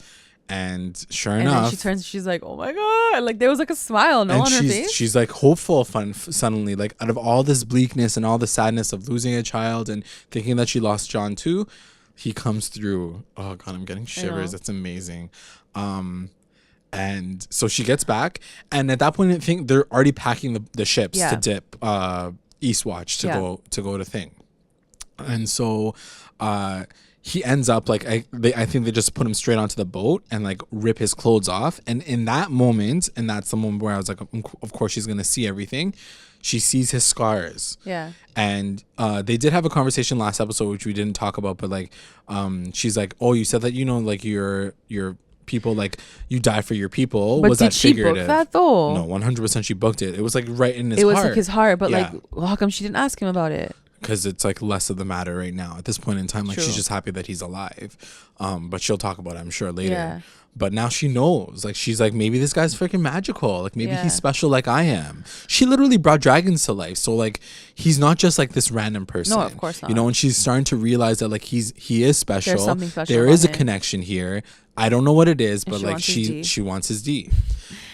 [SPEAKER 1] and sure enough,
[SPEAKER 2] then she turns. She's like, oh my god! Like there was like a smile on her face.
[SPEAKER 1] She's like hopeful, suddenly, like out of all this bleakness and all the sadness of losing a child and thinking that she lost Jon too, he comes through. Oh god, I'm getting shivers. It's amazing. And so she gets back, and at that point, I think they're already packing the ships to dip Eastwatch to go to thing. And so he ends up like I think they just put him straight onto the boat and like rip his clothes off. And in that moment, and that's the moment where I was like, of course she's gonna see everything. She sees his scars.
[SPEAKER 2] Yeah.
[SPEAKER 1] And they did have a conversation last episode, which we didn't talk about, but like she's like, oh, you said that, you know, like your people, like you die for your people.
[SPEAKER 2] But
[SPEAKER 1] was
[SPEAKER 2] did
[SPEAKER 1] that
[SPEAKER 2] she
[SPEAKER 1] figurative?
[SPEAKER 2] book that though?
[SPEAKER 1] No, 100% she booked it. It was like right in his heart.
[SPEAKER 2] It was like his heart, but like, well, how come she didn't ask him about it?
[SPEAKER 1] Because it's like less of the matter right now at this point in time. Like she's just happy that he's alive. But she'll talk about it, I'm sure, later. Yeah. But now she knows. Like she's like, maybe this guy's freaking magical. Like maybe he's special like I am. She literally brought dragons to life. So like he's not just like this random person.
[SPEAKER 2] No, of course not.
[SPEAKER 1] You know, and she's starting to realize that like he is special.
[SPEAKER 2] There's something special.
[SPEAKER 1] There is a connection here. I don't know what it is, but like she wants his D.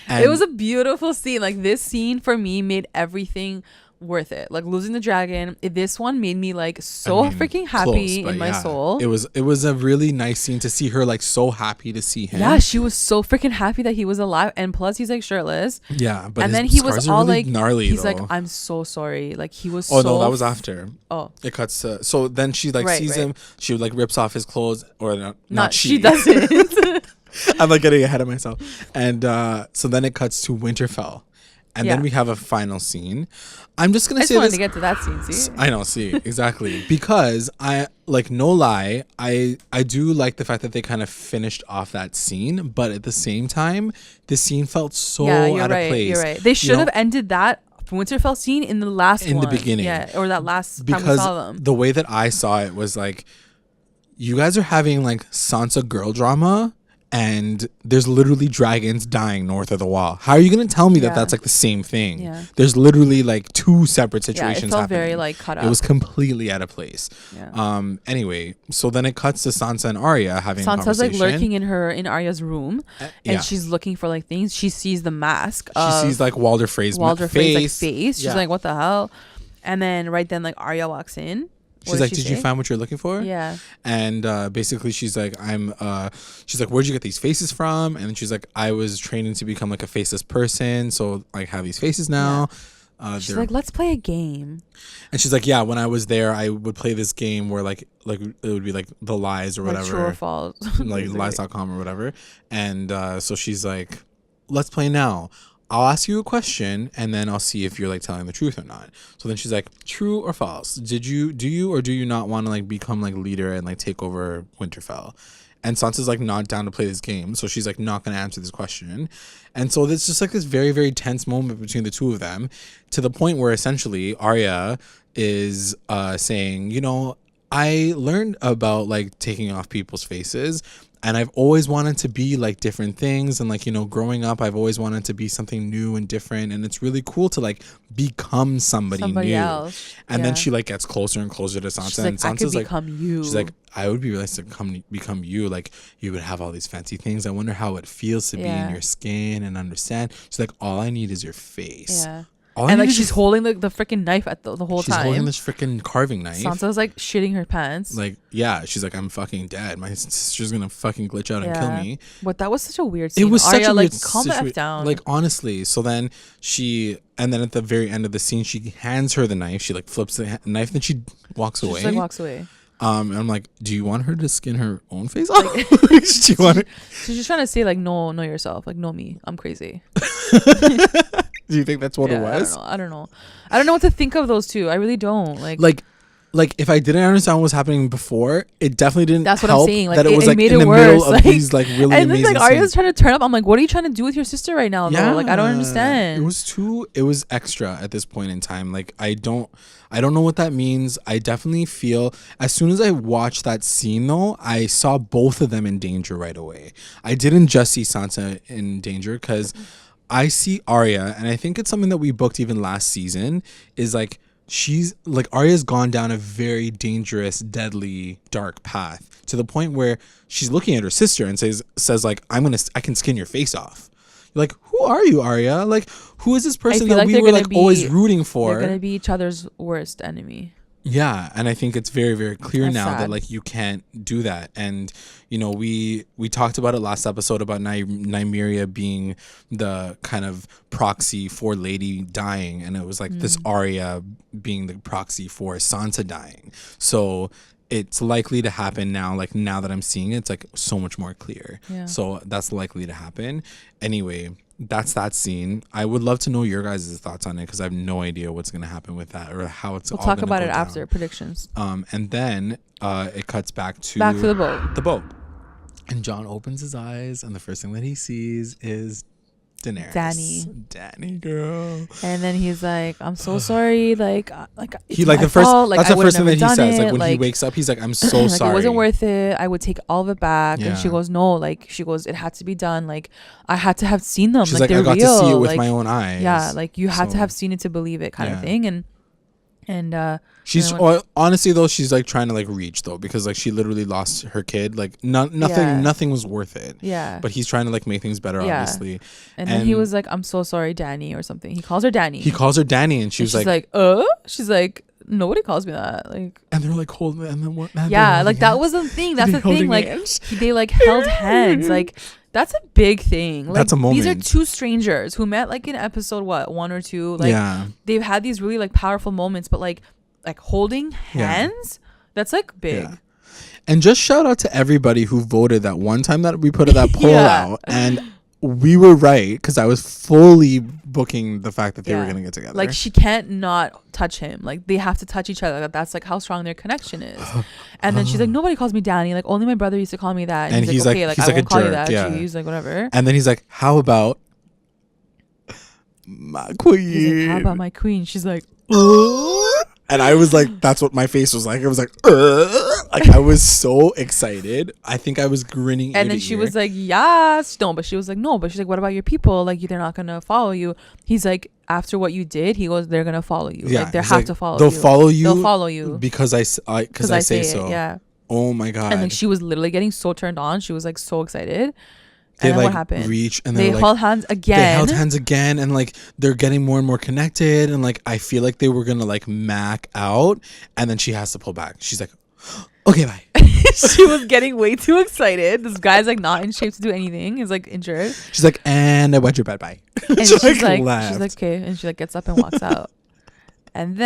[SPEAKER 1] And
[SPEAKER 2] it was a beautiful scene. Like this scene for me made everything worth it. Like losing the dragon, this one made me like freaking happy in my soul.
[SPEAKER 1] It was a really nice scene to see her like so happy to see him.
[SPEAKER 2] Yeah, she was so freaking happy that he was alive, and plus he's like shirtless.
[SPEAKER 1] Yeah, but
[SPEAKER 2] and then he was all
[SPEAKER 1] really
[SPEAKER 2] like
[SPEAKER 1] gnarly.
[SPEAKER 2] He's
[SPEAKER 1] though.
[SPEAKER 2] like, I'm so sorry. Like he was.
[SPEAKER 1] Oh no, that was after.
[SPEAKER 2] Oh,
[SPEAKER 1] it cuts. So then she like sees him. She like rips off his clothes, or not she.
[SPEAKER 2] She doesn't.
[SPEAKER 1] I'm like getting ahead of myself. And so then it cuts to Winterfell. And then we have a final scene. I'm just going to say this. I
[SPEAKER 2] just wanted to get to that scene, see?
[SPEAKER 1] I know, see, exactly. Because I, like, no lie, I do like the fact that they kind of finished off that scene. But at the same time, the scene felt so out of place.
[SPEAKER 2] You're right. They should have ended that Winterfell scene in the last
[SPEAKER 1] in the beginning.
[SPEAKER 2] Yeah, or that last time we saw them.
[SPEAKER 1] The way that I saw it was like, you guys are having, like, Sansa girl drama. And there's literally dragons dying north of the wall. How are you going to tell me that that's like the same thing? Yeah. There's literally like two separate situations
[SPEAKER 2] it felt
[SPEAKER 1] happening.
[SPEAKER 2] Very like cut up.
[SPEAKER 1] It was completely out of place. Yeah. Anyway, so then it cuts to Sansa and Arya having a conversation.
[SPEAKER 2] Sansa's like lurking in Arya's room, and she's looking for like things. She sees the mask.
[SPEAKER 1] She sees like Walder Frey's face.
[SPEAKER 2] She's like, what the hell? And then right then like Arya walks in.
[SPEAKER 1] She's like, did you find what you're looking for?
[SPEAKER 2] Yeah.
[SPEAKER 1] And basically she's like, she's like, where'd you get these faces from? And she's like, I was training to become like a faceless person. So like have these faces now.
[SPEAKER 2] She's like, let's play a game.
[SPEAKER 1] And she's like, yeah, when I was there, I would play this game where like it would be like the lies or whatever.
[SPEAKER 2] Like true or false.
[SPEAKER 1] Like lies.com or whatever. And so she's like, let's play now. I'll ask you a question and then I'll see if you're like telling the truth or not. So then she's like, true or false? Do you or do you not want to like become like leader and like take over Winterfell? And Sansa's like not down to play this game. So she's like not going to answer this question. And so there's just like this very, very tense moment between the two of them, to the point where essentially Arya is saying, you know, I learned about like taking off people's faces, and I've always wanted to be like different things. And like, you know, growing up, I've always wanted to be something new and different. And it's really cool to like become somebody new.
[SPEAKER 2] Else.
[SPEAKER 1] And then she like gets closer and closer to Sansa.
[SPEAKER 2] She's like, and Sansa's like, you.
[SPEAKER 1] She's like, I would be really nice to become you. Like, you would have all these fancy things. I wonder how it feels to be in your skin and understand. She's like, all I need is your face.
[SPEAKER 2] Yeah. And like she's holding the freaking knife at the whole time.
[SPEAKER 1] She's holding this freaking carving knife.
[SPEAKER 2] Sansa's like shitting her pants.
[SPEAKER 1] Like, yeah, she's like, I'm fucking dead. My sister's gonna fucking glitch out and kill me.
[SPEAKER 2] But that was such a weird scene.
[SPEAKER 1] It was
[SPEAKER 2] Arya,
[SPEAKER 1] such a weird
[SPEAKER 2] like, calm the F down.
[SPEAKER 1] Like, honestly. So then and then at the very end of the scene, she hands her the knife. She like flips the knife, then she walks away.
[SPEAKER 2] She like walks away.
[SPEAKER 1] And I'm like, do you want her to skin her own face off? Like,
[SPEAKER 2] she's just trying to say like, know yourself, like, know me, I'm crazy.
[SPEAKER 1] Do you think that's what it was?
[SPEAKER 2] I don't know what to think of those two. I really don't
[SPEAKER 1] like if I didn't understand what was happening before, it definitely didn't.
[SPEAKER 2] That's what
[SPEAKER 1] help
[SPEAKER 2] I'm saying. Like,
[SPEAKER 1] that it was like
[SPEAKER 2] made
[SPEAKER 1] in
[SPEAKER 2] it
[SPEAKER 1] the
[SPEAKER 2] worse.
[SPEAKER 1] middle of these like really
[SPEAKER 2] and
[SPEAKER 1] amazing.
[SPEAKER 2] And then like Arya's trying to turn up. I'm like, what are you trying to do with your sister right now? Though? Like, I don't understand.
[SPEAKER 1] It was extra at this point in time. Like, I don't know what that means. I definitely feel as soon as I watched that scene though, I saw both of them in danger right away. I didn't just see Sansa in danger because I see Arya, and I think it's something that we booked even last season, is like she's like Arya's gone down a very dangerous, deadly, dark path to the point where she's looking at her sister and says like, I can skin your face off. You're like, who are you, Arya? Like, who is this person that we were like always rooting for?
[SPEAKER 2] They're gonna be each other's worst enemy.
[SPEAKER 1] Yeah, and I think it's very, very clear now
[SPEAKER 2] sad.
[SPEAKER 1] that like you can't do that. And you know, we talked about it last episode about Nymeria being the kind of proxy for Lady dying, and it was like this Arya being the proxy for Sansa dying. So it's likely to happen now. Like, now that I'm seeing it, it's like so much more clear.
[SPEAKER 2] Yeah.
[SPEAKER 1] So that's likely to happen. Anyway, that's that scene. I would love to know your guys' thoughts on it because I have no idea what's going to happen with that or how it's all going to go down.
[SPEAKER 2] We'll talk about it after predictions.
[SPEAKER 1] And then it cuts back to
[SPEAKER 2] the boat.
[SPEAKER 1] The boat. And Jon opens his eyes, and the first thing that he sees is Daenerys. Dany, girl.
[SPEAKER 2] And then he's like, I'm so sorry. Like
[SPEAKER 1] he like the first fault. That's the first thing that he says. Like when he wakes up, he's like, I'm so
[SPEAKER 2] like,
[SPEAKER 1] sorry.
[SPEAKER 2] It wasn't worth it. I would take all of it back.
[SPEAKER 1] Yeah.
[SPEAKER 2] And she goes, no. Like, she goes, it had to be done. Like, I had to have seen them.
[SPEAKER 1] She's
[SPEAKER 2] like
[SPEAKER 1] I got
[SPEAKER 2] real.
[SPEAKER 1] to see it with
[SPEAKER 2] like,
[SPEAKER 1] my own eyes.
[SPEAKER 2] Yeah, like you had to have seen it to believe it, kind of thing. And
[SPEAKER 1] she's honestly though, she's like trying to like reach though, because like she literally lost her kid. Like nothing was worth it.
[SPEAKER 2] Yeah.
[SPEAKER 1] But he's trying to like make things better, obviously.
[SPEAKER 2] And then he was like, I'm so sorry, Dany, or something. He calls her Dany.
[SPEAKER 1] And she's
[SPEAKER 2] like, she's like, nobody calls me that. Like,
[SPEAKER 1] and they're like holding, and then what?
[SPEAKER 2] Yeah, like that was the thing. That's the thing. Like they like held hands. Like that's a big thing. Like,
[SPEAKER 1] that's a moment.
[SPEAKER 2] These are two strangers who met like in episode 1 or 2. Like they've had these really like powerful moments, but like holding hands, that's like big.
[SPEAKER 1] Yeah. And just shout out to everybody who voted that one time that we put that poll out, and we were right because I was fully booking the fact that they were gonna get together.
[SPEAKER 2] Like she can't not touch him. Like they have to touch each other. That's like how strong their connection is. And then she's like, nobody calls me Dany. Like only my brother used to call me that. And he's like, okay, I won't call you that. She's like, whatever.
[SPEAKER 1] And then he's like, how about my queen?
[SPEAKER 2] He's like, how about my queen? She's like,
[SPEAKER 1] and I was like, that's what my face was like. I was like, like I was so excited. I think I was grinning.
[SPEAKER 2] And then she was like, yes. No, but she was like, no. But she's like, what about your people? Like, they're not going to follow you. He's like, after what you did, he goes, they're going to follow you. Yeah, like, they have to follow you. They'll follow you.
[SPEAKER 1] Because I say so.
[SPEAKER 2] Yeah.
[SPEAKER 1] Oh my God.
[SPEAKER 2] And like, she was literally getting so turned on. She was like so excited.
[SPEAKER 1] They
[SPEAKER 2] and
[SPEAKER 1] like
[SPEAKER 2] what happened?
[SPEAKER 1] reach and
[SPEAKER 2] they
[SPEAKER 1] like,
[SPEAKER 2] held hands again.
[SPEAKER 1] They held hands again, and like they're getting more and more connected, and like I feel like they were gonna like mac out, and then she has to pull back. She's like, okay, bye.
[SPEAKER 2] She was getting way too excited. This guy's like not in shape to do anything. He's like injured.
[SPEAKER 1] She's like, and I wet your bed, bye.
[SPEAKER 2] And she's like, okay, and she like gets up and walks out. And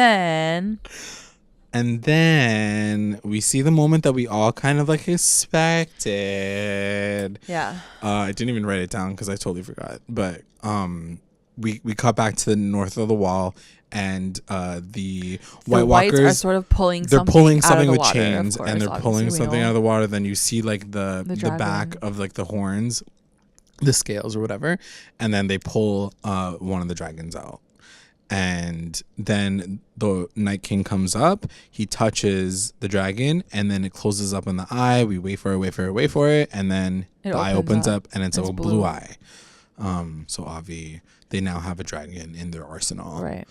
[SPEAKER 1] then we see the moment that we all kind of like expected.
[SPEAKER 2] Yeah.
[SPEAKER 1] I didn't even write it down because I totally forgot. But we cut back to the north of the wall, and the White Walkers
[SPEAKER 2] are sort of pulling something
[SPEAKER 1] with
[SPEAKER 2] water,
[SPEAKER 1] chains, and they're pulling something out of the water. Then you see like the back of like the horns, the scales or whatever, and then they pull one of the dragons out. And then the Night King comes up, he touches the dragon, and then it closes up in the eye. We wait for it, and then the eye opens up and it's a blue eye. So Avi, they now have a dragon in their arsenal.
[SPEAKER 2] Right.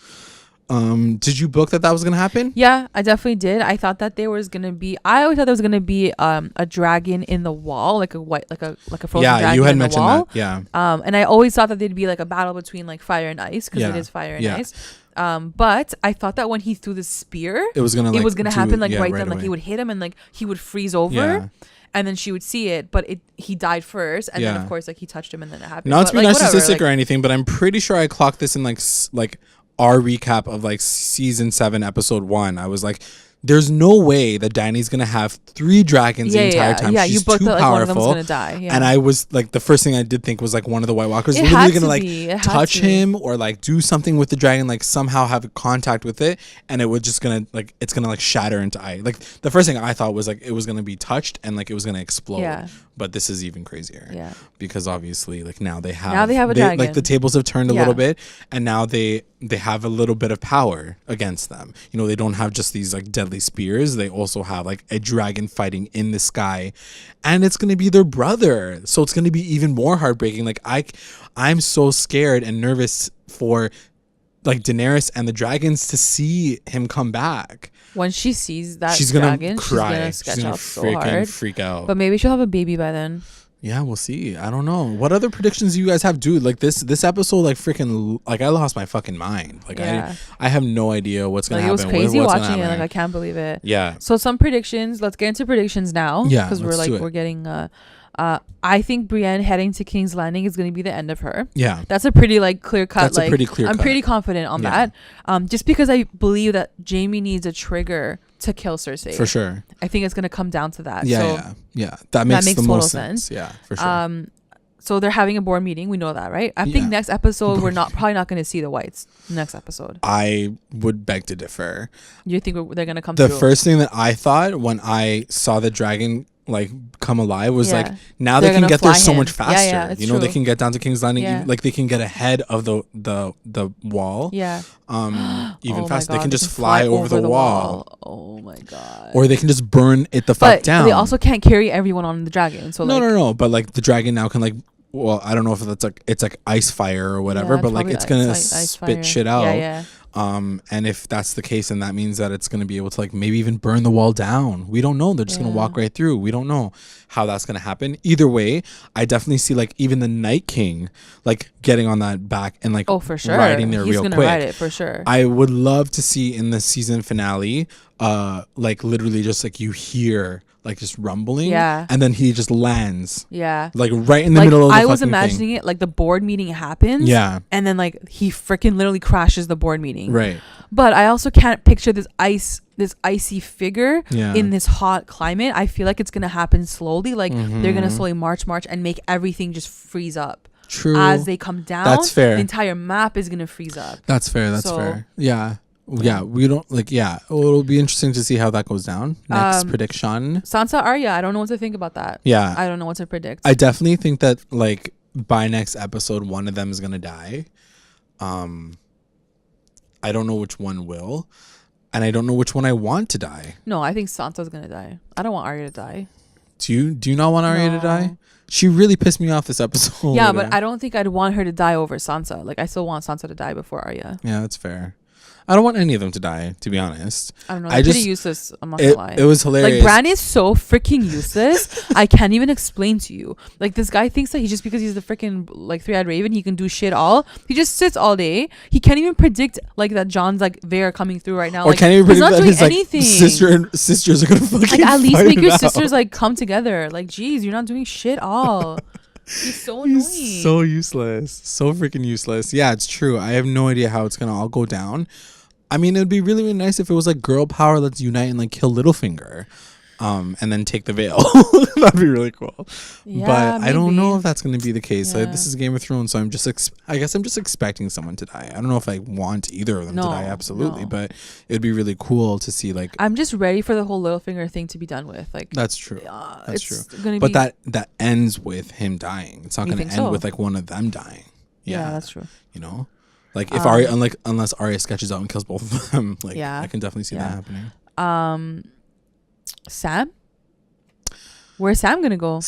[SPEAKER 1] Did you book that was gonna happen?
[SPEAKER 2] Yeah, I definitely did. I thought that there was gonna be. I always thought there was gonna be a dragon in the wall, like a frozen dragon. Yeah, you had mentioned that.
[SPEAKER 1] Yeah.
[SPEAKER 2] And I always thought that there'd be like a battle between like fire and ice, because it is fire and ice. But I thought that when he threw the spear, it was gonna happen like right then, like he would hit him and like he would freeze over. Yeah. And then she would see it, but he died first, and then of course like he touched him, and then it happened.
[SPEAKER 1] Not to be narcissistic or anything, but I'm pretty sure I clocked this in like our recap of like season 7 episode 1. I was like, there's no way that Dany's gonna have 3 dragons the entire time.
[SPEAKER 2] Yeah,
[SPEAKER 1] she's
[SPEAKER 2] you booked
[SPEAKER 1] too
[SPEAKER 2] like,
[SPEAKER 1] powerful.
[SPEAKER 2] one of them's gonna die. Yeah.
[SPEAKER 1] And I was like, the first thing I did think was like one of the White Walkers literally gonna like touch him or like do something with the dragon, like somehow have contact with it, and it would just gonna like it's gonna like shatter into ice. Like the first thing I thought was like it was gonna be touched and like it was gonna explode. Yeah. But this is even crazier. Yeah. Because obviously like now they have
[SPEAKER 2] a dragon.
[SPEAKER 1] Like the tables have turned a little bit, and now they have a little bit of power against them. You know, they don't have just these like deadly spears. They also have like a dragon fighting in the sky, and it's going to be their brother. So it's going to be even more heartbreaking. Like I'm so scared and nervous for like Daenerys and the dragons to see him come back.
[SPEAKER 2] When she sees that dragon, she's gonna sketch out so hard.
[SPEAKER 1] Freak out.
[SPEAKER 2] But maybe she'll have a baby by then.
[SPEAKER 1] Yeah, we'll see. I don't know. What other predictions do you guys have, dude? Like this episode, like freaking, like I lost my fucking mind. Like I have no idea what's gonna happen.
[SPEAKER 2] It was crazy watching it. Like I can't believe it.
[SPEAKER 1] Yeah.
[SPEAKER 2] So some predictions. Let's get into predictions now.
[SPEAKER 1] Yeah.
[SPEAKER 2] Because we're getting. I think Brienne heading to King's Landing is going to be the end of her.
[SPEAKER 1] Yeah.
[SPEAKER 2] That's a pretty like clear cut.
[SPEAKER 1] That's a pretty clear cut.
[SPEAKER 2] I'm pretty confident on that. Just because I believe that Jaime needs a trigger to kill Cersei.
[SPEAKER 1] For sure.
[SPEAKER 2] I think it's going to come down to that.
[SPEAKER 1] Yeah. That makes the
[SPEAKER 2] total
[SPEAKER 1] most sense. Yeah, for sure.
[SPEAKER 2] So they're having a board meeting. We know that, right? I think next episode we're probably not going to see the Whites. Next episode.
[SPEAKER 1] I would beg to differ.
[SPEAKER 2] You think they're going to come?
[SPEAKER 1] The first thing that I thought when I saw the dragon like come alive was like now they can get there so much faster. You know, they can get down to King's Landing, like they can get ahead of the wall.
[SPEAKER 2] Yeah.
[SPEAKER 1] Even faster. They can just fly over the wall.
[SPEAKER 2] Oh my god.
[SPEAKER 1] Or they can just burn it the fuck down.
[SPEAKER 2] But they also can't carry everyone on the dragon. So
[SPEAKER 1] no. But like the dragon now can like, well, I don't know if that's like it's like ice fire or whatever, but like it's gonna spit shit out.
[SPEAKER 2] Yeah.
[SPEAKER 1] And if that's the case, then that means that it's going to be able to like maybe even burn the wall down. We don't know. They're just going to walk right through. We don't know how that's going to happen. Either way, I definitely see like even the Night King like getting on that back and like
[SPEAKER 2] for sure.
[SPEAKER 1] riding there real quick. He's going to
[SPEAKER 2] ride it for sure.
[SPEAKER 1] I would love to see in the season finale, like literally just like you hear like just rumbling, and then he just lands, like right in the middle of the
[SPEAKER 2] I was imagining it like the board meeting happens, and then like he freaking literally crashes the board meeting,
[SPEAKER 1] right?
[SPEAKER 2] But I also can't picture this icy figure in this hot climate. I feel like it's gonna happen slowly, like they're gonna slowly march and make everything just freeze up.
[SPEAKER 1] True.
[SPEAKER 2] As they come down,
[SPEAKER 1] that's fair.
[SPEAKER 2] The entire map is gonna freeze up.
[SPEAKER 1] That's fair. Fair. Yeah, we don't like. Yeah, it'll be interesting to see how that goes down. Next prediction:
[SPEAKER 2] Sansa Arya. I don't know what to think about that.
[SPEAKER 1] Yeah,
[SPEAKER 2] I don't know what to predict.
[SPEAKER 1] I definitely think that like by next episode, one of them is gonna die. I don't know which one will, and I don't know which one I want to die.
[SPEAKER 2] No, I think Sansa's gonna die. I don't want Arya to die.
[SPEAKER 1] Do you not want Arya to die? She really pissed me off this episode.
[SPEAKER 2] Yeah, but I don't think I'd want her to die over Sansa. Like I still want Sansa to die before Arya.
[SPEAKER 1] Yeah, that's fair. I don't want any of them to die, to be honest.
[SPEAKER 2] I don't know. They're pretty useless. I'm not gonna lie.
[SPEAKER 1] It was hilarious.
[SPEAKER 2] Like Bran is so freaking useless. I can't even explain to you. Like this guy thinks that just because he's the freaking like 3-eyed raven, he can do shit all. He just sits all day. He can't even predict like that John's like there coming through right now.
[SPEAKER 1] Or
[SPEAKER 2] like,
[SPEAKER 1] can't even predict
[SPEAKER 2] he's not
[SPEAKER 1] that
[SPEAKER 2] doing
[SPEAKER 1] his
[SPEAKER 2] anything.
[SPEAKER 1] Like sisters are gonna fucking
[SPEAKER 2] like at least make your
[SPEAKER 1] sisters
[SPEAKER 2] like come together. Like geez, you're not doing shit all. He's so annoying.
[SPEAKER 1] He's so useless. So freaking useless. Yeah, it's true. I have no idea how it's gonna all go down. I mean, it'd be really, really nice if it was like girl power, let's unite and like kill Littlefinger. And then take the veil. That'd be really cool. Yeah, but maybe. I don't know if that's going to be the case. Yeah. Like, this is Game of Thrones, so I'm just I guess I'm just expecting someone to die. I don't know if I want either of them to die, absolutely, but it'd be really cool to see. Like,
[SPEAKER 2] I'm just ready for the whole Littlefinger thing to be done with. Like,
[SPEAKER 1] that's true. That's true. But that ends with him dying. It's not going to end with like one of them dying.
[SPEAKER 2] Yeah, that's true.
[SPEAKER 1] You know, like if Arya, unless Arya sketches out and kills both of them, like I can definitely see that happening.
[SPEAKER 2] Sam? Where's Sam gonna go?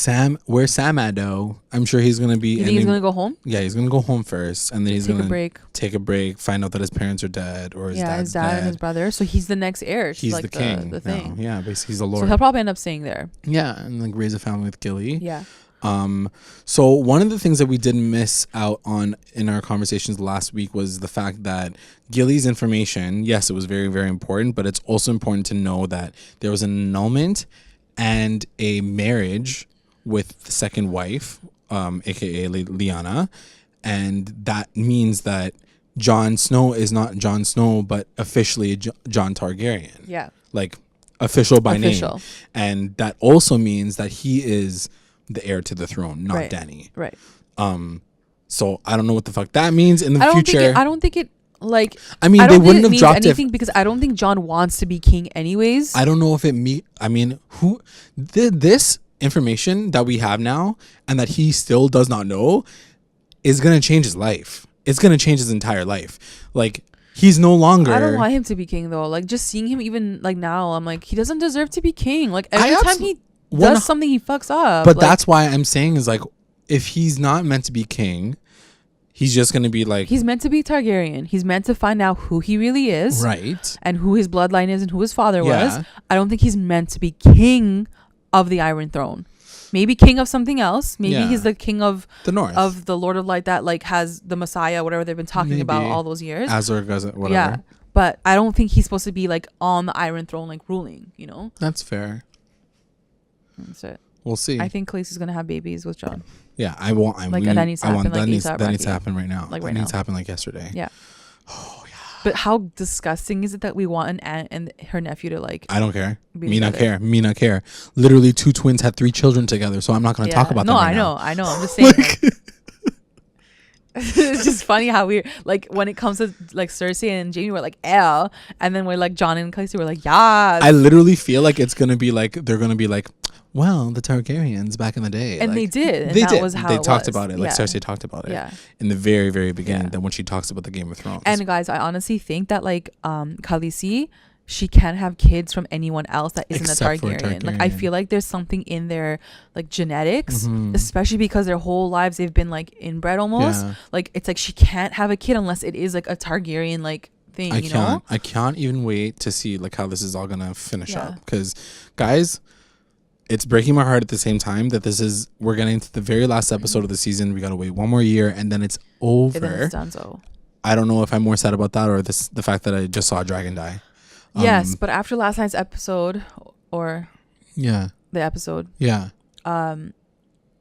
[SPEAKER 1] Where's Sam at though? I'm sure he's gonna be.
[SPEAKER 2] You think he's gonna go home?
[SPEAKER 1] Yeah, he's gonna go home first, and then he's gonna
[SPEAKER 2] take
[SPEAKER 1] a break, find out that his parents are dead, or his dad's
[SPEAKER 2] dad
[SPEAKER 1] dead.
[SPEAKER 2] And his brother. So he's the next heir.
[SPEAKER 1] He's
[SPEAKER 2] like
[SPEAKER 1] the king.
[SPEAKER 2] The thing.
[SPEAKER 1] Yeah, basically he's the lord.
[SPEAKER 2] So he'll probably end up staying there.
[SPEAKER 1] Yeah, and like raise a family with Gilly.
[SPEAKER 2] Yeah.
[SPEAKER 1] So one of the things that we did miss out on in our conversations last week was the fact that Gilly's information, yes, it was very, very important, but it's also important to know that there was an annulment and a marriage with the second wife, aka Lyanna, and that means that Jon Snow is not Jon Snow, but officially Jon Targaryen.
[SPEAKER 2] Yeah.
[SPEAKER 1] Like official by name. And that also means that he is the heir to the throne, not Dany.
[SPEAKER 2] Right.
[SPEAKER 1] So I don't know what the fuck that means in the future.
[SPEAKER 2] I don't think it like.
[SPEAKER 1] I mean, they wouldn't have dropped
[SPEAKER 2] anything because I don't think Jon wants to be king anyways.
[SPEAKER 1] I don't know if I mean, who this information that we have now and that he still does not know is gonna change his life. It's gonna change his entire life. Like he's no longer.
[SPEAKER 2] I don't want him to be king though. Like just seeing him even like now, I'm like he doesn't deserve to be king. Like every time he does something, he fucks up.
[SPEAKER 1] But like, that's why I'm saying is like if he's not meant to be king, he's just gonna be like
[SPEAKER 2] he's meant to be Targaryen. He's meant to find out who he really is,
[SPEAKER 1] right? And
[SPEAKER 2] who his bloodline is and who his father was. I don't think he's meant to be king of the Iron Throne. Maybe king of something else. Maybe he's the king of
[SPEAKER 1] the North,
[SPEAKER 2] of the Lord of Light that like has the Messiah, whatever they've been talking about all those years.
[SPEAKER 1] Azor, whatever.
[SPEAKER 2] Yeah, but I don't think he's supposed to be like on the Iron Throne, like ruling. You know,
[SPEAKER 1] that's fair.
[SPEAKER 2] That's it.
[SPEAKER 1] We'll see.
[SPEAKER 2] I think Khaleesi's gonna have babies with Jon.
[SPEAKER 1] Yeah, I want.
[SPEAKER 2] That needs to happen.
[SPEAKER 1] That needs to happen right now. Like right now. Needs to happen like yesterday.
[SPEAKER 2] Yeah. Oh yeah. But how disgusting is it that we want an aunt and her nephew to like?
[SPEAKER 1] I don't care. Me not care. Literally, 2 twins had 3 children together, so I'm not gonna talk about that. No,
[SPEAKER 2] I know. I'm just saying. It's just funny how we like when it comes to like Cersei and Jaime, we're like L, and then we're like Jon and Khaleesi, we're like yeah.
[SPEAKER 1] I literally feel like it's gonna be like they're gonna be like, well, the Targaryens back in the day,
[SPEAKER 2] and like, they did. And
[SPEAKER 1] they
[SPEAKER 2] that
[SPEAKER 1] did.
[SPEAKER 2] Was how
[SPEAKER 1] they
[SPEAKER 2] it
[SPEAKER 1] talked
[SPEAKER 2] was.
[SPEAKER 1] about it. Like Cersei talked about it in the very, very beginning. Then when she talks about the Game of Thrones.
[SPEAKER 2] And guys, I honestly think that like Khaleesi, she can't have kids from anyone else that isn't a Targaryen. Like I feel like there's something in their like genetics, especially because their whole lives they've been like inbred almost. Like it's like she can't have a kid unless it is like a Targaryen like thing. I
[SPEAKER 1] can't even wait to see like how this is all gonna finish up because guys, it's breaking my heart at the same time that we're getting to the very last episode of the season. We gotta wait 1 more year and then it's over. And then it's done. So I don't know if I'm more sad about that or the fact that I just saw a dragon die.
[SPEAKER 2] Yes, but after last night's episode or the episode, I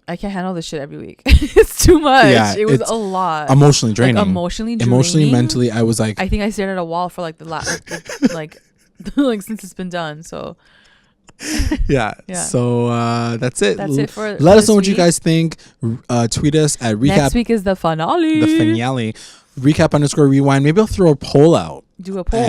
[SPEAKER 2] can't handle this shit every week. It's too much. Yeah, it was a lot.
[SPEAKER 1] Emotionally draining.
[SPEAKER 2] Like, emotionally,
[SPEAKER 1] mentally. I was like,
[SPEAKER 2] I think I stared at a wall for like the last like since it's been done. So
[SPEAKER 1] yeah. So that's it. That's it for. Let us know what you guys think. Tweet us at recap.
[SPEAKER 2] Next week is the finale.
[SPEAKER 1] Recap _rewind. Maybe I'll throw a poll out.
[SPEAKER 2] Do a poll.